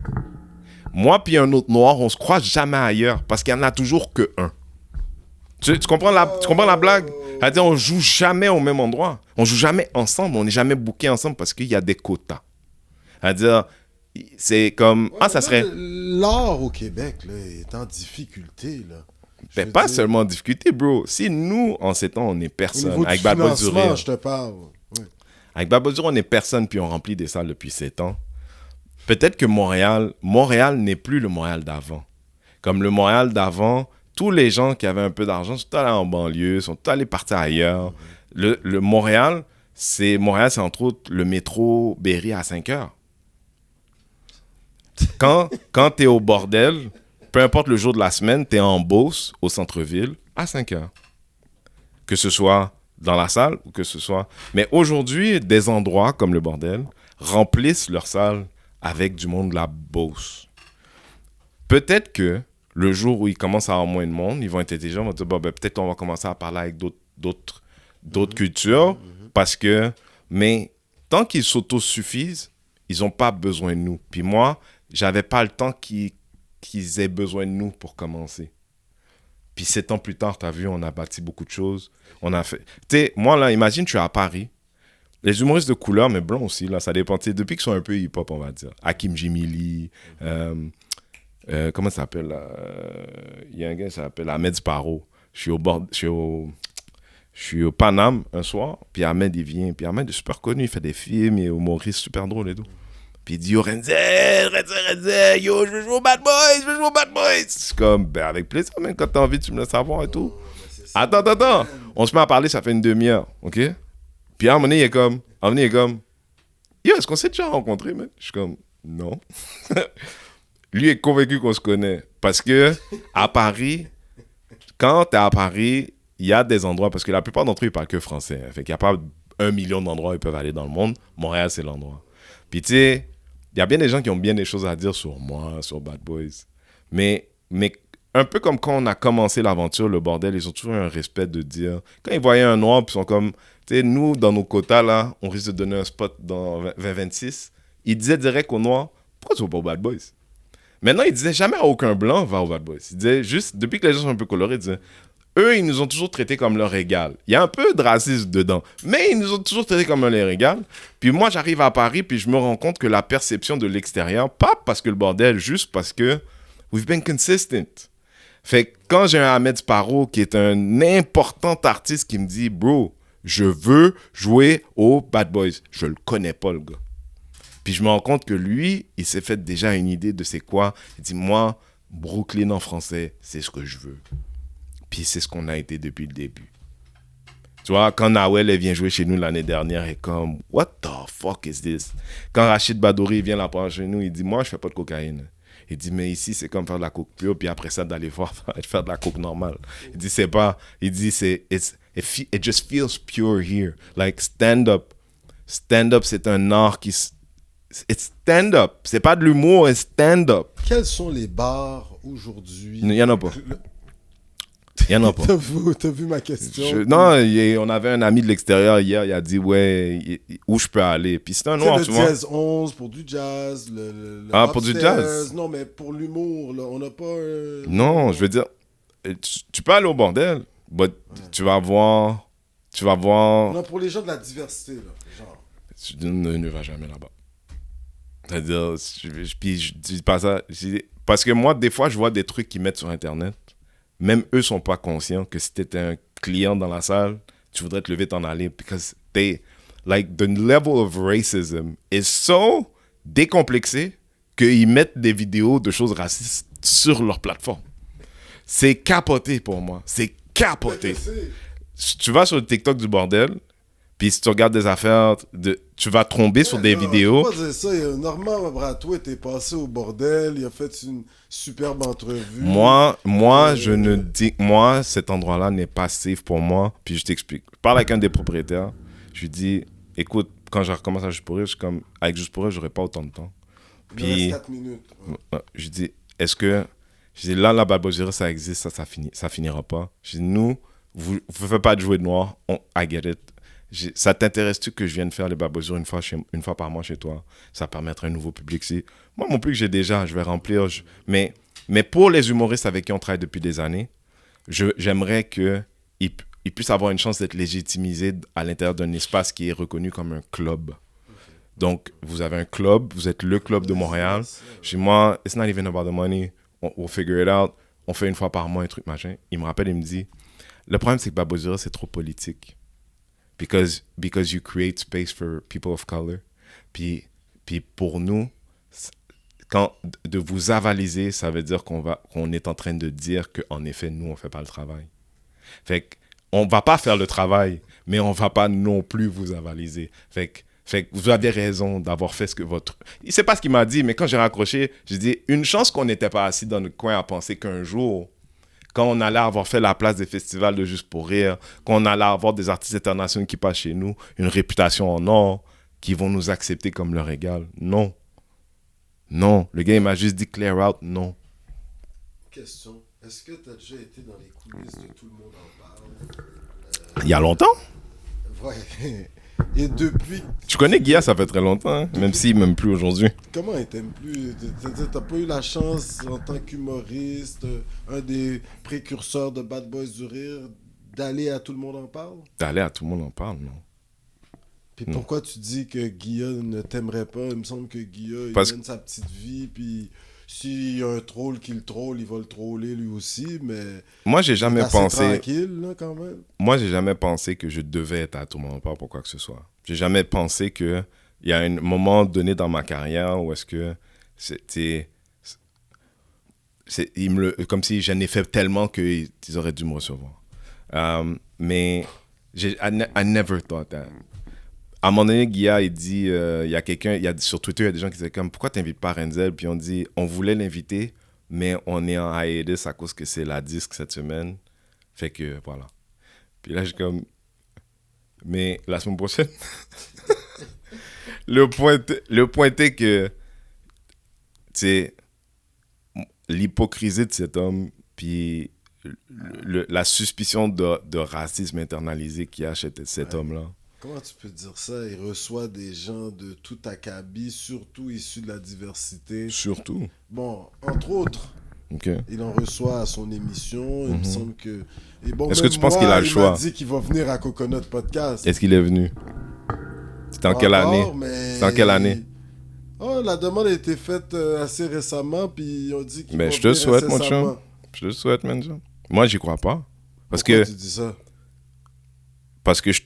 Moi puis un autre noir, on se croise jamais ailleurs parce qu'il y en a toujours que un. Tu comprends la blague? C'est-à-dire, on joue jamais au même endroit. On joue jamais ensemble. On n'est jamais bookés ensemble parce qu'il y a des quotas. C'est-à-dire, c'est comme... ça serait... L'art au Québec là, est en difficulté, là. Mais pas seulement en difficulté, bro. Si nous, en ces temps, on est personne. Avec Bad Boys du Rire. Je te parle. Oui. Avec Bad Boys du Rire, on est personne puis on remplit des salles depuis 7 ans. Peut-être que Montréal n'est plus le Montréal d'avant. Comme le Montréal d'avant, tous les gens qui avaient un peu d'argent sont allés en banlieue, sont allés partir ailleurs. Le Montréal, c'est entre autres le métro Berry à 5 heures. Quand t'es au Bordel, peu importe le jour de la semaine, t'es en Beauce, au centre-ville, à 5 heures. Que ce soit dans la salle ou que ce soit... Mais aujourd'hui, des endroits comme le Bordel remplissent leurs salles avec du monde de la Beauce. Peut-être que le jour où il commence à avoir moins de monde, ils vont être intelligents, ils vont dire, peut-être qu'on va commencer à parler avec d'autres cultures, parce que, mais tant qu'ils s'autosuffisent, ils n'ont pas besoin de nous. Puis moi, j'avais pas le temps qu'ils aient besoin de nous pour commencer. Puis 7 ans plus tard, tu as vu, on a bâti beaucoup de choses. On a fait... Tu sais, moi, là, imagine, tu es à Paris. Les humoristes de couleur, mais blancs aussi, là, ça dépend. Tu sais, depuis qu'ils sont un peu hip-hop, on va dire. Hakim Jemili, comment ça s'appelle? Il y a un gars qui s'appelle Ahmed Sparrow. Je suis au Paname un soir, puis Ahmed, il vient. Puis Ahmed est super connu, il fait des films, il est humoriste super drôle et tout. Puis il dit, yo, Renzel, yo, je veux jouer au Bad Boys. C'est comme, avec plaisir, même quand t'as envie, tu me laisses savoir et tout. Attends. On se met à parler, ça fait une demi-heure, OK? Puis à un moment donné, il est comme, yo, est-ce qu'on s'est déjà rencontrés, man? Je suis comme, non. Lui est convaincu qu'on se connaît. Parce que à Paris, quand t'es à Paris, il y a des endroits, parce que la plupart d'entre eux, ils parlent que français. Hein, fait qu'il n'y a pas 1 million d'endroits où ils peuvent aller dans le monde. Montréal, c'est l'endroit. Puis tu sais, il y a bien des gens qui ont bien des choses à dire sur moi, sur Bad Boys. Mais un peu comme quand on a commencé l'aventure, le Bordel, ils ont toujours un respect de dire... Quand ils voyaient un noir, puis ils sont comme... Tu sais, nous, dans nos quotas, là, on risque de donner un spot dans 2026. Ils disaient direct aux noirs, pourquoi tu vas pas au Bad Boys? Maintenant, ils disaient jamais à aucun blanc, va au Bad Boys. Ils disaient juste, depuis que les gens sont un peu colorés, ils disaient... Eux, ils nous ont toujours traités comme leur égal. Il y a un peu de racisme dedans, mais ils nous ont toujours traités comme leur égal. Puis moi, j'arrive à Paris, puis je me rends compte que la perception de l'extérieur, pas parce que le Bordel, juste parce que we've been consistent. Fait que quand j'ai un Ahmed Sparrow, qui est un important artiste, qui me dit, bro, je veux jouer au Bad Boys. Je le connais pas, le gars. Puis je me rends compte que lui, il s'est fait déjà une idée de c'est quoi. Il dit, moi, Brooklyn en français, c'est ce que je veux. Puis c'est ce qu'on a été depuis le début. Tu vois, quand Nawel elle vient jouer chez nous l'année dernière, elle est comme, what the fuck is this? Quand Rachid Badouri vient la prendre chez nous, il dit, moi, je fais pas de cocaïne. Il dit, mais ici, c'est comme faire de la coke pure, puis après ça, d'aller faire de la coke normale. Il dit, c'est pas... Il dit, it just feels pure here. Like, stand-up. Stand-up, c'est un art qui... It's stand-up. C'est pas de l'humour, c'est stand-up. Quels sont les bars aujourd'hui? Il y en a pas. Il y en a pas. T'as vu ma question? Non, on avait un ami de l'extérieur hier, il a dit, ouais, où je peux aller? Puis c'est un noir, tu vois. Le dièse 11 pour du jazz. Pour du jazz? Non, mais pour l'humour, là, on n'a pas... Non, je veux dire, tu peux aller au bordel, mais tu vas voir... Non, pour les gens de la diversité, là, genre. Tu ne vas jamais là-bas. C'est-à-dire, puis je dis pas ça... Parce que moi, des fois, je vois des trucs qu'ils mettent sur Internet. Même eux sont pas conscients que si tu étais un client dans la salle, tu voudrais te lever t'en aller. Because the level of racism is so décomplexé qu'ils mettent des vidéos de choses racistes sur leur plateforme. C'est capoté pour moi. C'est capoté. Tu vas sur le TikTok du bordel, puis si tu regardes des affaires, tu vas tomber sur des vidéos. Je vais pas dire ça. Normand Bratois était passé au bordel, il a fait une superbe entrevue. Moi, je ne dis... Moi, cet endroit-là n'est pas safe pour moi. Puis je t'explique. Je parle avec un des propriétaires. Je lui dis, écoute, quand je recommence à Juste pour rire, je suis comme, avec Juste pour rire, j'aurais pas autant de temps. Il me reste 4 minutes. Je dis, est-ce que... Je dis, là, la barboserie, ça existe, ça finira pas. Je dis, nous, vous ne faites pas de jouer de noir. I get it. Ça t'intéresse-tu que je vienne faire les barboseries une fois par mois chez toi? Ça permettrait un nouveau public. Moi, mon public, j'ai déjà, je vais remplir. Mais pour les humoristes avec qui on travaille depuis des années, j'aimerais qu'ils puissent avoir une chance d'être légitimisés à l'intérieur d'un espace qui est reconnu comme un club. Donc, vous avez un club, vous êtes le club de Montréal. Chez moi, it's not even about the money. We'll figure it out. On fait une fois par mois un truc machin. Il me rappelle, il me dit, le problème, c'est que Barboserie, c'est trop politique. Because you create space for people of color. Puis pour nous, de vous avaliser, ça veut dire qu'on est en train de dire qu'en effet, nous, on ne fait pas le travail. Fait qu'on ne va pas faire le travail, mais on ne va pas non plus vous avaliser. Fait que vous avez raison d'avoir fait ce que votre... C'est pas ce qu'il m'a dit, mais quand j'ai raccroché, j'ai dit, une chance qu'on n'était pas assis dans notre coin à penser qu'un jour, quand on allait avoir fait la place des festivals de Juste pour rire, quand on allait avoir des artistes internationaux qui passent chez nous, une réputation en or, qui vont nous accepter comme leur égal. Non. Non. Le gars, il m'a juste dit clear out. Non. Question. Est-ce que tu as déjà été dans les coulisses de Tout le monde en parle? Il y a longtemps? Ouais. Et depuis... Tu connais Guilla, ça fait très longtemps, hein? Même s'il m'aime plus aujourd'hui. Comment il t'aime plus? T'as pas eu la chance, en tant qu'humoriste, un des précurseurs de Bad Boys du Rire, d'aller à Tout le monde en parle? D'aller à Tout le monde en parle, non. Puis pourquoi tu dis que Guilla ne t'aimerait pas? Il me semble que Guilla, il mène sa petite vie, puis s'il y a un troll qui le troll, il va le troller lui aussi, mais... Moi, j'ai jamais pensé... tranquille, là, quand même. Moi, j'ai jamais pensé que je devais être à Tout le monde en parle pour quoi que ce soit. J'ai jamais pensé qu'il y a un moment donné dans ma carrière où est-ce que c'était... Comme si j'en ai fait tellement qu'ils auraient dû me recevoir. Mais I never thought that. À un moment donné, Guilla, il dit, il y a quelqu'un, sur Twitter, il y a des gens qui disaient comme, pourquoi tu n'invites pas Renzel? Puis on dit, on voulait l'inviter, mais on est en hiatus à cause que c'est la disque cette semaine. Fait que, voilà. Puis là, je suis comme, mais la semaine prochaine, le point est que, tu sais, l'hypocrisie de cet homme, puis la suspicion de racisme internalisé qu'il y a chez cet homme-là. Comment tu peux dire ça? Il reçoit des gens de tout acabit, surtout issus de la diversité. Surtout. Bon, entre autres, okay. Il en reçoit à son émission. Il me semble que... Et bon, est-ce que tu penses qu'il a le choix? Il m'a dit qu'il va venir à Coconut Podcast. Est-ce qu'il est venu? C'était en quelle année? C'était en quelle année? Oh, la demande a été faite assez récemment, puis on dit qu'il va je te souhaite, mon incessamment. chum. Je te souhaite, man. Moi, j'y crois pas. Pourquoi tu dis ça? Parce que je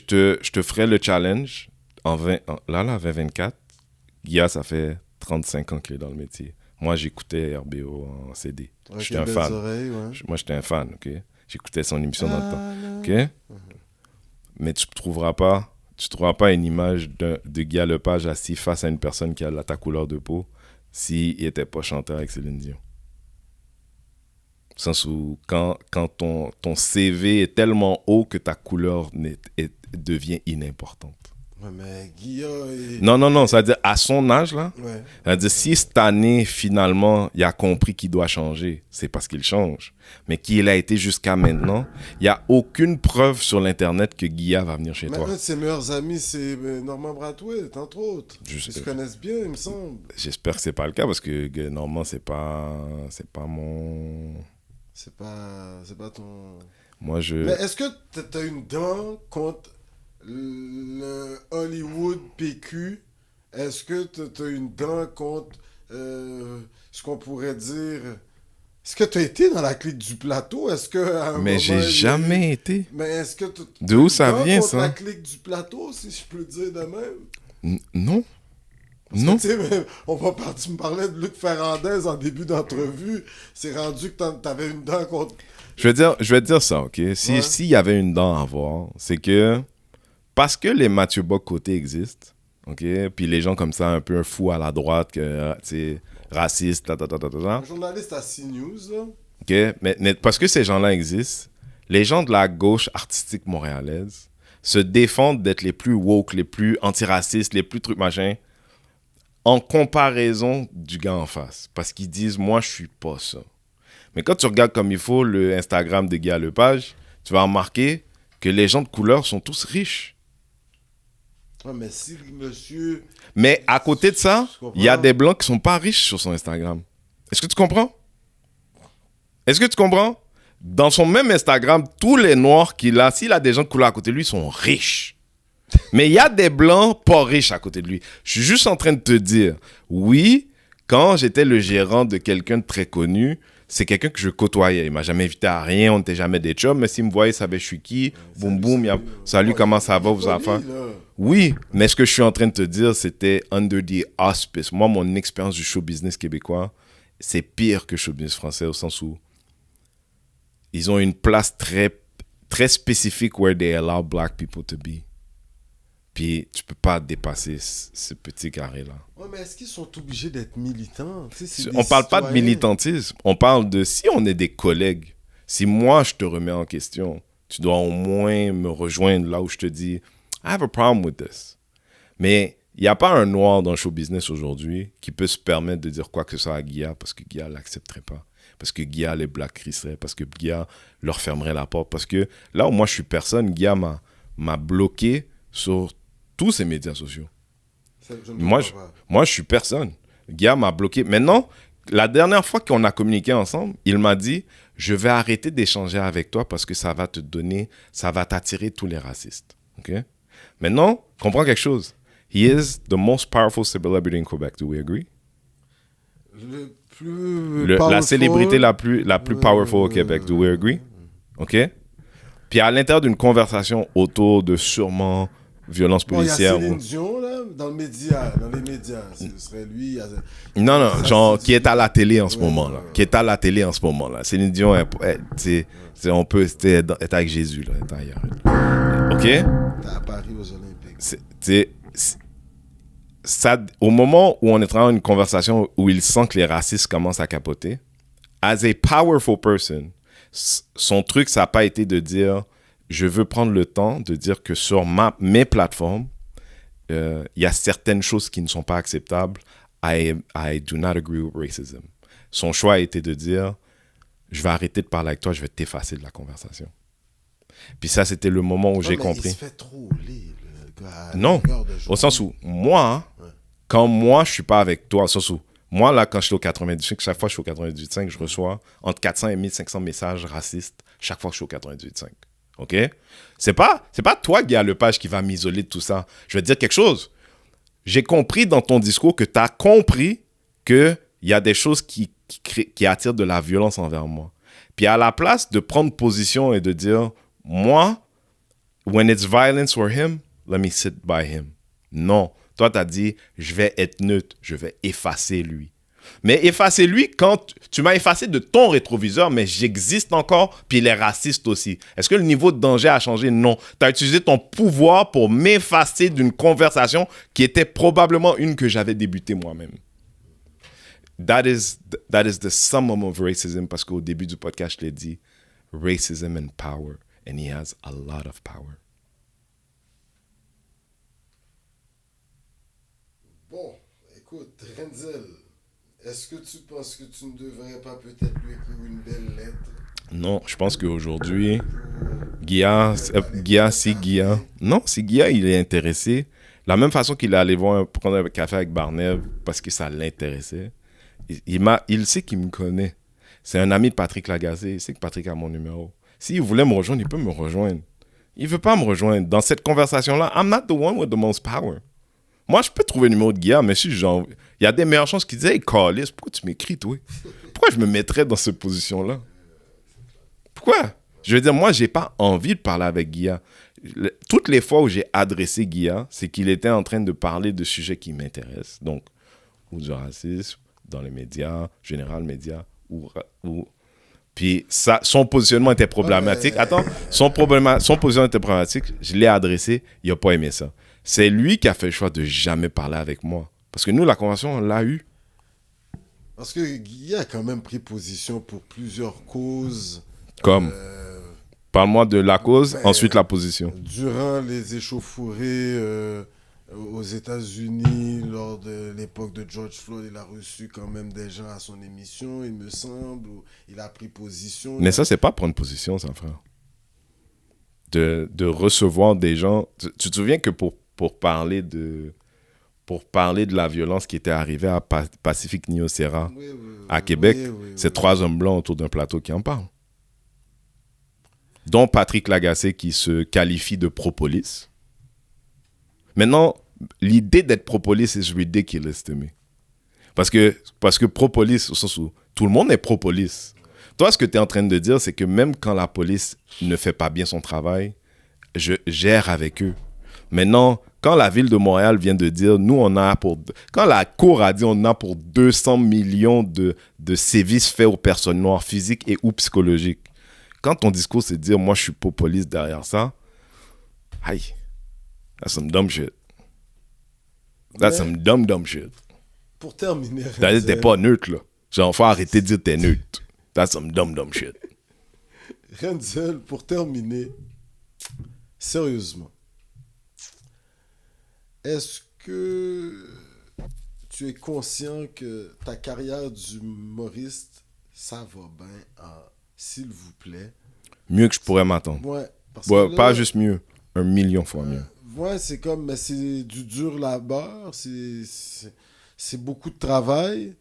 te ferai le challenge en 2024. Guilla, ça fait 35 ans qu'il est dans le métier. Moi, j'écoutais RBO en CD. Okay, j'étais un fan. Oreilles, ouais. Moi, j'étais un fan, OK? J'écoutais son émission dans le temps, OK? Mais tu trouveras pas une image de Guilla Lepage assis face à une personne qui a ta couleur de peau. s'il n'était pas chanteur avec Céline Dion. Au sens où quand ton CV est tellement haut que ta couleur devient inimportante. Ouais, mais Guilla... Non, ça veut dire à son âge, là, Ouais. ça veut dire si cette année, finalement, il a compris qu'il doit changer, c'est parce qu'il change. Mais qu'il a été jusqu'à maintenant, il n'y a aucune preuve sur l'Internet que Guilla va venir chez Mais toi. un de ses meilleurs amis, c'est Norman Brathwaite, entre autres. Ils se connaissent bien, il me semble. J'espère que c'est pas le cas parce que Normand, c'est pas mon... C'est pas ton... Moi, Mais est-ce que t'as une dent contre le Hollywood PQ? Est-ce que t'as une dent contre ce qu'on pourrait dire... Est-ce que t'as été dans la clique du plateau? Est-ce que à un Mais moment, j'ai jamais été. Mais est-ce que De où ça t'as une dent vient, contre ça? la clique du plateau, si je peux le dire de même? Non. Parce Non. que, tu sais, même, tu me parlais de Luc Ferrandez en début d'entrevue. C'est rendu que t'avais une dent contre... Je vais te dire ça, OK? S'il y avait une dent à avoir, c'est que parce que les Mathieu Bock-Côté existent, OK? Puis les gens comme ça, un peu un fou à la droite, que, tu sais, raciste, Un journaliste à CNews, là. OK? Mais parce que ces gens-là existent, les gens de la gauche artistique montréalaise se défendent d'être les plus woke, les plus antiracistes, les plus trucs machin, en comparaison du gars en face. Parce qu'ils disent, moi, je suis pas ça. Mais quand tu regardes comme il faut le Instagram de Guy Lepage, tu vas remarquer que les gens de couleur sont tous riches. Ouais, mais si monsieur... Mais à côté de ça, il y a des blancs qui sont pas riches sur son Instagram. Est-ce que tu comprends? Est-ce que tu comprends? Dans son même Instagram, tous les noirs qu'il a, s'il a des gens de couleur à côté de lui, sont riches. Mais il y a des blancs pas riches à côté de lui. Je suis juste en train de te dire, oui, quand j'étais le gérant de quelqu'un de très connu, c'est quelqu'un que je côtoyais. Il m'a jamais invité à rien, on n'était jamais des chums, mais s'il me voyait, il savait je suis qui. Boum, boum, salut, comment ça va, vos affaires? Oui, mais ce que je suis en train de te dire, c'était under the auspice. Moi, mon expérience du show business québécois, c'est pire que show business français, au sens où ils ont une place très, très spécifique where they allow black people to be. Puis tu peux pas dépasser ce petit carré-là. Ouais, mais est-ce qu'ils sont obligés d'être militants? On parle pas de militantisme. On parle de si on est des collègues, si moi je te remets en question, tu dois au moins me rejoindre là où je te dis I have a problem with this. Mais il n'y a pas un noir dans le show business aujourd'hui qui peut se permettre de dire quoi que ce soit à Guilla parce que Guilla l'accepterait pas. Parce que Guilla les blacklisterait, parce que Guilla leur fermerait la porte. Parce que là où moi je suis personne, Guilla m'a bloqué sur tous ces médias sociaux. Moi, je suis personne. Guilla m'a bloqué. Maintenant, la dernière fois qu'on a communiqué ensemble, il m'a dit, je vais arrêter d'échanger avec toi parce que ça va t'attirer tous les racistes. Okay? Maintenant, comprends quelque chose. He is the most powerful celebrity in Quebec. Do we agree? La célébrité la plus powerful au Québec. Do we agree? OK? Puis à l'intérieur d'une conversation autour de sûrement violence policière. Il y a Céline Dion, là, dans les médias. Ce serait lui. Non, genre, qui est à la télé en ce moment, là. Qui est à la télé en ce moment, là. Céline Dion, on peut être avec Jésus, là. Être ailleurs. OK? T'es à Paris aux Olympiques. Ça, au moment où on est dans une conversation où il sent que les racistes commencent à capoter, as a powerful person, son truc, ça n'a pas été de dire je veux prendre le temps de dire que sur mes plateformes, il y a certaines choses qui ne sont pas acceptables. I do not agree with racism. Son choix a été de dire je vais arrêter de parler avec toi, je vais t'effacer de la conversation. Puis ça, c'était le moment où j'ai compris. Il se fait trop rouler, le gars. Non, au sens où moi, quand moi, je suis pas avec toi, au sens où moi, là, quand je suis au 98, chaque fois que je suis au 98.5, je reçois entre 400 et 1500 messages racistes chaque fois que je suis au 98.5. OK? C'est pas toi, Guy Lepage, qui va m'isoler de tout ça. Je vais te dire quelque chose. J'ai compris dans ton discours que tu as compris qu'il y a des choses qui attirent de la violence envers moi. Puis à la place de prendre position et de dire, moi, when it's violence for him, let me sit by him. Non. Toi, tu as dit, je vais être neutre, je vais effacer lui. Mais effacer lui, quand tu m'as effacé de ton rétroviseur, mais j'existe encore, puis il est raciste aussi. Est-ce que le niveau de danger a changé? Non. Tu as utilisé ton pouvoir pour m'effacer d'une conversation qui était probablement une que j'avais débutée moi-même. that is the summum of racism, parce qu'au début du podcast, je l'ai dit, racism and power. And he has a lot of power. Bon, écoute, Renzel, est-ce que tu penses que tu ne devrais pas peut-être lui écrire une belle lettre? Non, je pense qu'aujourd'hui, si Guilla, il est intéressé, la même façon qu'il est allé prendre un café avec Barnev parce que ça l'intéressait, il sait qu'il me connaît. C'est un ami de Patrick Lagacé, il sait que Patrick a mon numéro. S'il voulait me rejoindre, il peut me rejoindre. Il ne veut pas me rejoindre. Dans cette conversation-là, I'm not the one with the most power. Moi, je peux trouver le numéro de Guilla, mais si il y a des meilleures chances qu'il dise « Hey, Carlis, pourquoi tu m'écris, toi? Pourquoi je me mettrais dans cette position-là? » Pourquoi? Je veux dire, moi, j'ai pas envie de parler avec Guilla. Toutes les fois où j'ai adressé Guilla, c'est qu'il était en train de parler de sujets qui m'intéressent. Donc, ou du racisme, dans les médias, général médias, ou... Puis son positionnement était problématique. Attends, son positionnement était problématique. Je l'ai adressé, il n'a pas aimé ça. C'est lui qui a fait le choix de jamais parler avec moi. Parce que nous, la conversation, on l'a eue. Parce que Guy a quand même pris position pour plusieurs causes. Comme parle-moi de la cause, ensuite la position. Durant les échauffourées aux États-Unis, lors de l'époque de George Floyd, il a reçu quand même des gens à son émission, il me semble, où il a pris position. Mais ça, c'est pas prendre position, ça, frère. De recevoir des gens... Tu te souviens que pour parler de la violence qui était arrivée à Pacific Niossera, à Québec, c'est 3 hommes blancs autour d'un plateau qui en parlent. Dont Patrick Lagacé qui se qualifie de pro-police. Maintenant, l'idée d'être pro-police is ridiculous to me. Parce que pro-police, au sens où tout le monde est pro-police. Toi, ce que tu es en train de dire, c'est que même quand la police ne fait pas bien son travail, je gère avec eux. Maintenant, quand la ville de Montréal vient de dire, nous, on a pour... Quand la Cour a dit, on a pour 200 millions de sévices faits aux personnes noires, physiques et ou psychologiques. Quand ton discours, c'est de dire, moi, je suis pour police derrière ça, aïe, that's some dumb shit. That's some dumb shit. Pour terminer... T'es pas neutre, là. Genre, faut arrêter de dire t'es neutre. That's some dumb shit. Renzel, pour terminer, sérieusement, est-ce que tu es conscient que ta carrière d'humoriste, ça va bien, s'il vous plaît? Mieux que je pourrais m'attendre. Ouais, parce ouais, que là, pas juste mieux, 1 million fois mieux. Ouais, c'est comme, mais c'est du dur labeur, c'est beaucoup de travail.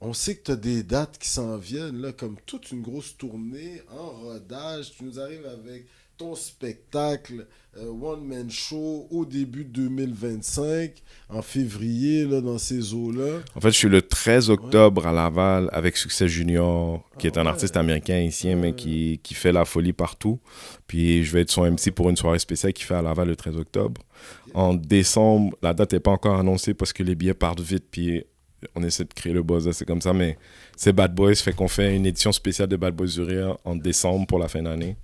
On sait que tu as des dates qui s'en viennent, là, comme toute une grosse tournée en rodage. Tu nous arrives avec ton spectacle One Man Show au début de 2025, en février, là, dans ces eaux-là. En fait, je suis le 13 octobre à Laval avec Succès Junior, qui est un artiste américain haïtien, mais qui fait la folie partout. Puis je vais être son MC pour une soirée spéciale qu'il fait à Laval le 13 octobre. En décembre, la date n'est pas encore annoncée parce que les billets partent vite, puis on essaie de créer le buzz, c'est comme ça, mais c'est Bad Boys, fait qu'on fait une édition spéciale de Bad Boys du Rire en décembre pour la fin d'année,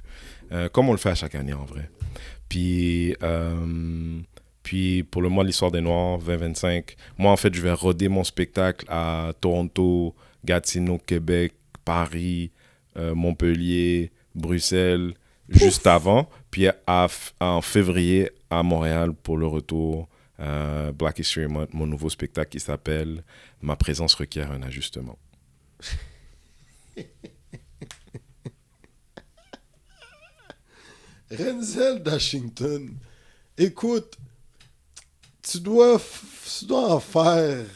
comme on le fait à chaque année en vrai. Puis pour le mois de l'histoire des Noirs, 2025, moi en fait je vais roder mon spectacle à Toronto, Gatineau, Québec, Paris, Montpellier, Bruxelles, juste avant, puis en février à Montréal pour le retour. Black History Month, mon nouveau spectacle qui s'appelle « Ma présence requiert un ajustement ». Renzel d'Ashington, écoute, tu dois en faire,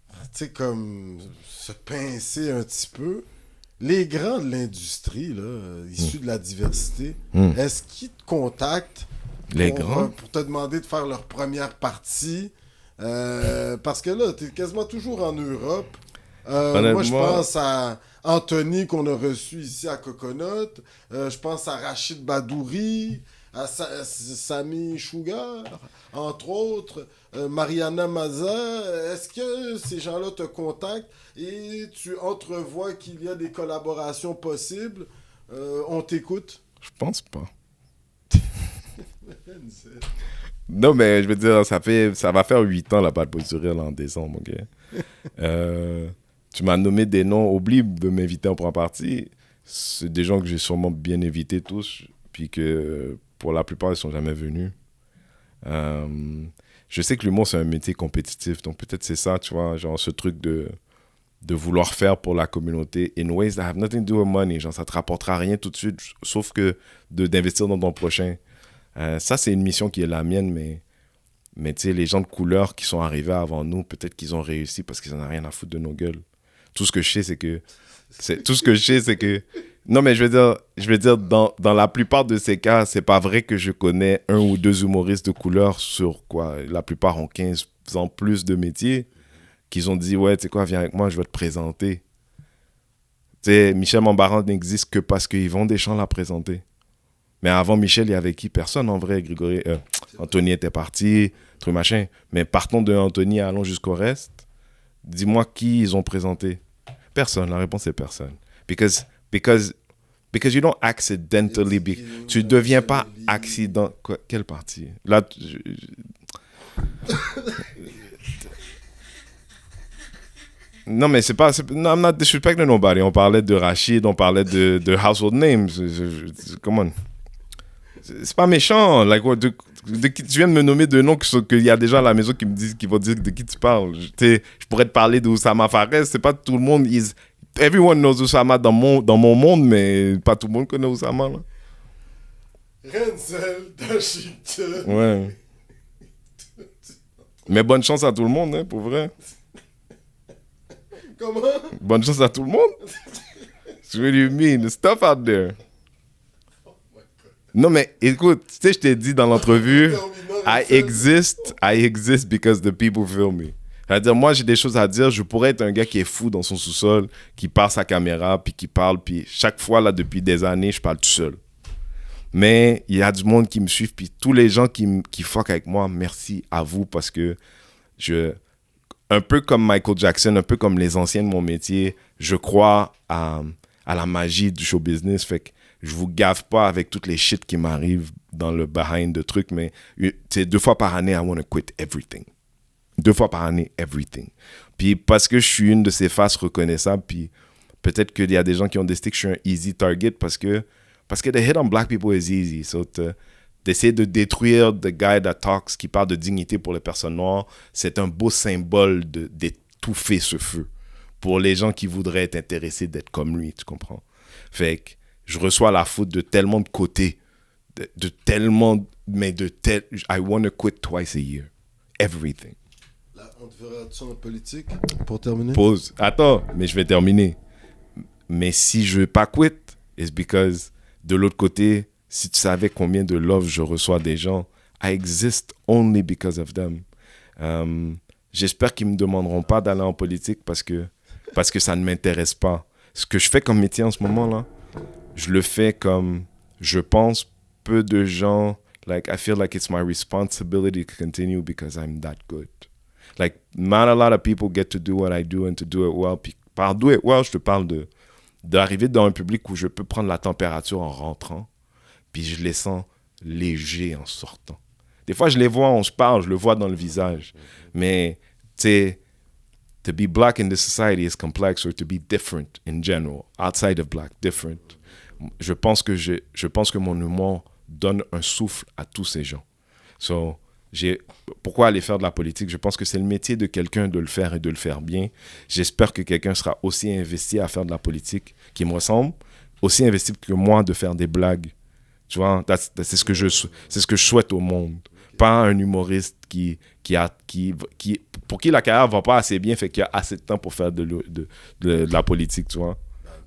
tu sais, comme se pincer un petit peu. Les grands de l'industrie, là, issus de la diversité, est-ce qu'ils te contactent pour te demander de faire leur première partie? Parce que là, tu es quasiment toujours en Europe. Moi, je pense à Anthony qu'on a reçu ici à Coconut. Je pense à Rachid Badouri, à Sami Sugar, entre autres. Mariana Maza. Est-ce que ces gens-là te contactent et tu entrevois qu'il y a des collaborations possibles? On t'écoute? Je pense pas. Non, mais je veux dire, ça va faire 8 ans, la pâte pour sourire, là, en décembre, ok? Tu m'as nommé des noms, oublie de m'inviter en première partie. C'est des gens que j'ai sûrement bien invités tous, puis que pour la plupart, ils sont jamais venus. Je sais que l'humour, c'est un métier compétitif, donc peut-être c'est ça, tu vois, genre ce truc de vouloir faire pour la communauté in ways that have nothing to do with money. Genre, ça te rapportera rien tout de suite, sauf que d'investir dans ton prochain. Ça, c'est une mission qui est la mienne, mais tu sais, les gens de couleur qui sont arrivés avant nous, peut-être qu'ils ont réussi parce qu'ils n'en ont rien à foutre de nos gueules. Tout ce que je sais, c'est que... Non, mais je veux dire dans la plupart de ces cas, c'est pas vrai que je connais 1 ou 2 humoristes de couleur sur quoi. La plupart ont 15 ans plus de métier, qu'ils ont dit, ouais, tu sais quoi, viens avec moi, je vais te présenter. Tu sais, Michel Mambaran n'existe que parce qu'Yvon Deschamps l'a présenté. Mais avant Michel, il y avait qui? Personne en vrai. Anthony était parti, truc machin. Mais partons de Anthony, allons jusqu'au reste. Dis-moi qui ils ont présenté. Personne. La réponse est personne. Because you don't accidentally tu deviens pas accident. Quoi, quelle partie? Là, non, mais c'est pas... I'm not disrespecting nobody. On parlait de Rachid, on parlait de household names. Come on. C'est pas méchant. Like, tu viens de me nommer 2 noms qu'il y a déjà à la maison qui vont dire de qui tu parles. Je pourrais te parler d'Oussama Fares. C'est pas tout le monde... Everyone knows Oussama dans mon monde, mais pas tout le monde connaît Oussama, là. Renzel d'Washington. Ouais. Mais bonne chance à tout le monde, hein, pour vrai. Comment? Bonne chance à tout le monde. It's what you mean. The stuff out there. Non, mais écoute, tu sais, je t'ai dit dans l'entrevue, I exist because the people feel me. C'est-à-dire, moi, j'ai des choses à dire. Je pourrais être un gars qui est fou dans son sous-sol, qui passe sa caméra, puis qui parle, puis chaque fois, là, depuis des années, je parle tout seul. Mais il y a du monde qui me suit, puis tous les gens qui fuck avec moi, merci à vous, parce que un peu comme Michael Jackson, un peu comme les anciens de mon métier, je crois à la magie du show business. Fait que je vous gave pas avec toutes les shit qui m'arrivent dans le behind de trucs, mais 2 fois par année, I want to quit everything. 2 fois par année, everything. Puis parce que je suis une de ces faces reconnaissables, puis peut-être qu'il y a des gens qui ont décidé que je suis un easy target parce que the hit on black people is easy. So d'essayer de détruire the guy that talks, qui parle de dignité pour les personnes noires, c'est un beau symbole d'étouffer ce feu pour les gens qui voudraient être intéressés d'être comme lui, tu comprends? Fait que je reçois la faute de tellement de côtés, I want to quit twice a year. Everything. Là, on te verra-tu en politique pour terminer? Pause. Attends, mais je vais terminer. Mais si je veux pas quit, it's because de l'autre côté, si tu savais combien de love je reçois des gens, I exist only because of them. J'espère qu'ils me demanderont pas d'aller en politique parce que ça ne m'intéresse pas. Ce que je fais comme métier en ce moment-là, je le fais comme, je pense, peu de gens, like, I feel like it's my responsibility to continue because I'm that good. Like, not a lot of people get to do what I do and to do it well. Puis, par do it well, je te parle d'arriver dans un public où je peux prendre la température en rentrant, puis je les sens légers en sortant. Des fois, je les vois, on se parle, je le vois dans le visage. Mais, tu sais, to be black in this society is complex, or to be different in general, outside of black, different. Je pense que mon humour donne un souffle à tous ces gens. So, pourquoi aller faire de la politique? Je pense que c'est le métier de quelqu'un de le faire et de le faire bien. J'espère que quelqu'un sera aussi investi à faire de la politique qui me ressemble, aussi investi que moi de faire des blagues. Tu vois, c'est ce que je souhaite au monde. Pas un humoriste pour qui la carrière va pas assez bien, fait qu'il y a assez de temps pour faire de la politique, tu vois.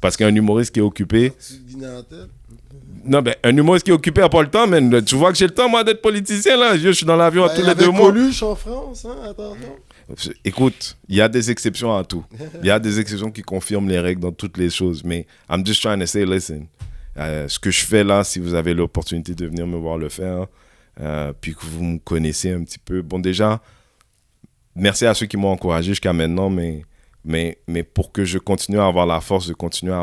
Parce qu'un humoriste qui est occupé... Non, ben, un humoriste qui est occupé n'a pas le temps, man. Tu vois que j'ai le temps, moi, d'être politicien, là. Je suis dans l'avion tous les 2 mois. Coluche en France, hein, attention. Écoute, il y a des exceptions à tout. Il y a des exceptions qui confirment les règles dans toutes les choses. Mais I'm just trying to say, listen, ce que je fais là, si vous avez l'opportunité de venir me voir le faire, puis que vous me connaissez un petit peu. Bon, déjà, merci à ceux qui m'ont encouragé jusqu'à maintenant, mais pour que je continue à avoir la force de continuer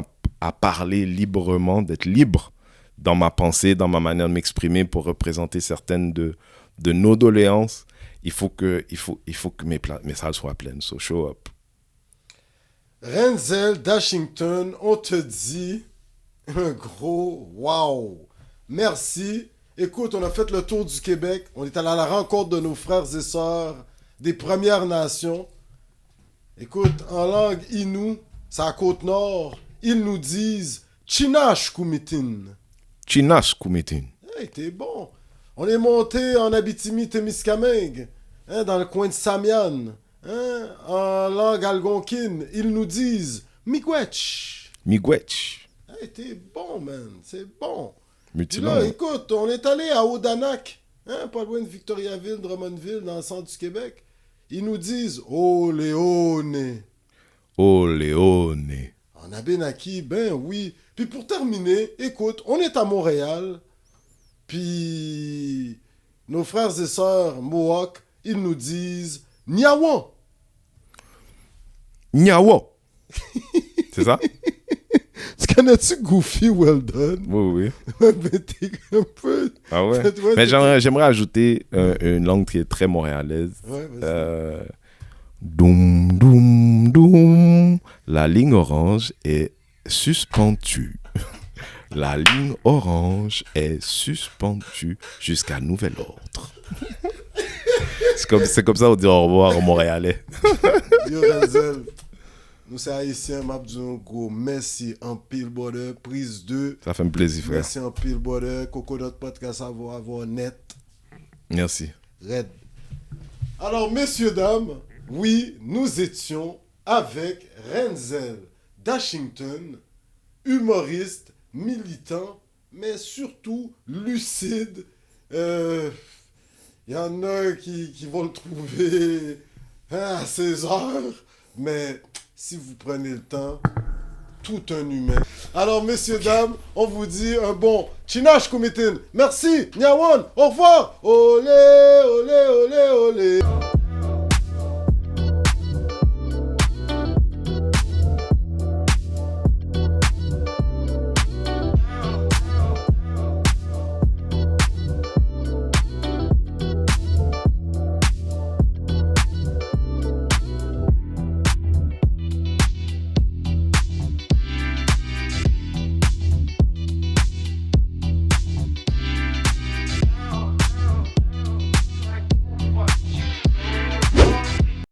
à parler librement, d'être libre dans ma pensée, dans ma manière de m'exprimer pour représenter certaines de de nos doléances, il faut que mes salles soient pleines. So, show up. Renzel d'Ashington, on te dit un gros wow. Merci. Écoute, on a fait le tour du Québec. On est allé à la rencontre de nos frères et sœurs des Premières Nations. Écoute, en langue Innu, c'est à Côte-Nord, ils nous disent Chinash Kumitin. Chinash Kumitin. Hey, t'es bon. On est monté en Abitibi-Témiscamingue, dans le coin de Samian. En langue algonquine, ils nous disent Miigwech. Miigwech. Hey, t'es bon, man. C'est bon. Mutilant. Là, écoute, on est allé à Odanak, pas loin de Victoriaville, Drummondville, dans le centre du Québec. Ils nous disent Oléone. Oléone. En Abénaki, ben oui. Puis pour terminer, écoute, on est à Montréal. Puis nos frères et sœurs Mohawk, ils nous disent Nyawan. Nyawa. C'est ça? Tu connais-tu Goofy Well Done? Oui. Ben, t'es un peu... Ah ouais? Mais j'aimerais ajouter une langue qui est très montréalaise. Ouais, vas-y. Doum, doum, doum. La ligne orange est suspendue. La ligne orange est suspendue jusqu'à nouvel ordre. C'est comme ça on dit au revoir en montréalais. Yo Renzel, nous c'est haïtien, m'a dit un gros merci en pile border, prise 2. Ça fait un plaisir, frère. Merci en pile border, Coconut Podcast avoir net. Merci. Red. Alors messieurs, dames, oui, nous étions avec Renzel d'Ashington, humoriste, militant, mais surtout lucide. Il y en a qui vont le trouver à 16 heures, mais si vous prenez le temps, tout un humain. Alors, messieurs, dames, on vous dit un bon Chinash Kumitin. Merci, Nyawan, au revoir. Olé, olé, olé, olé.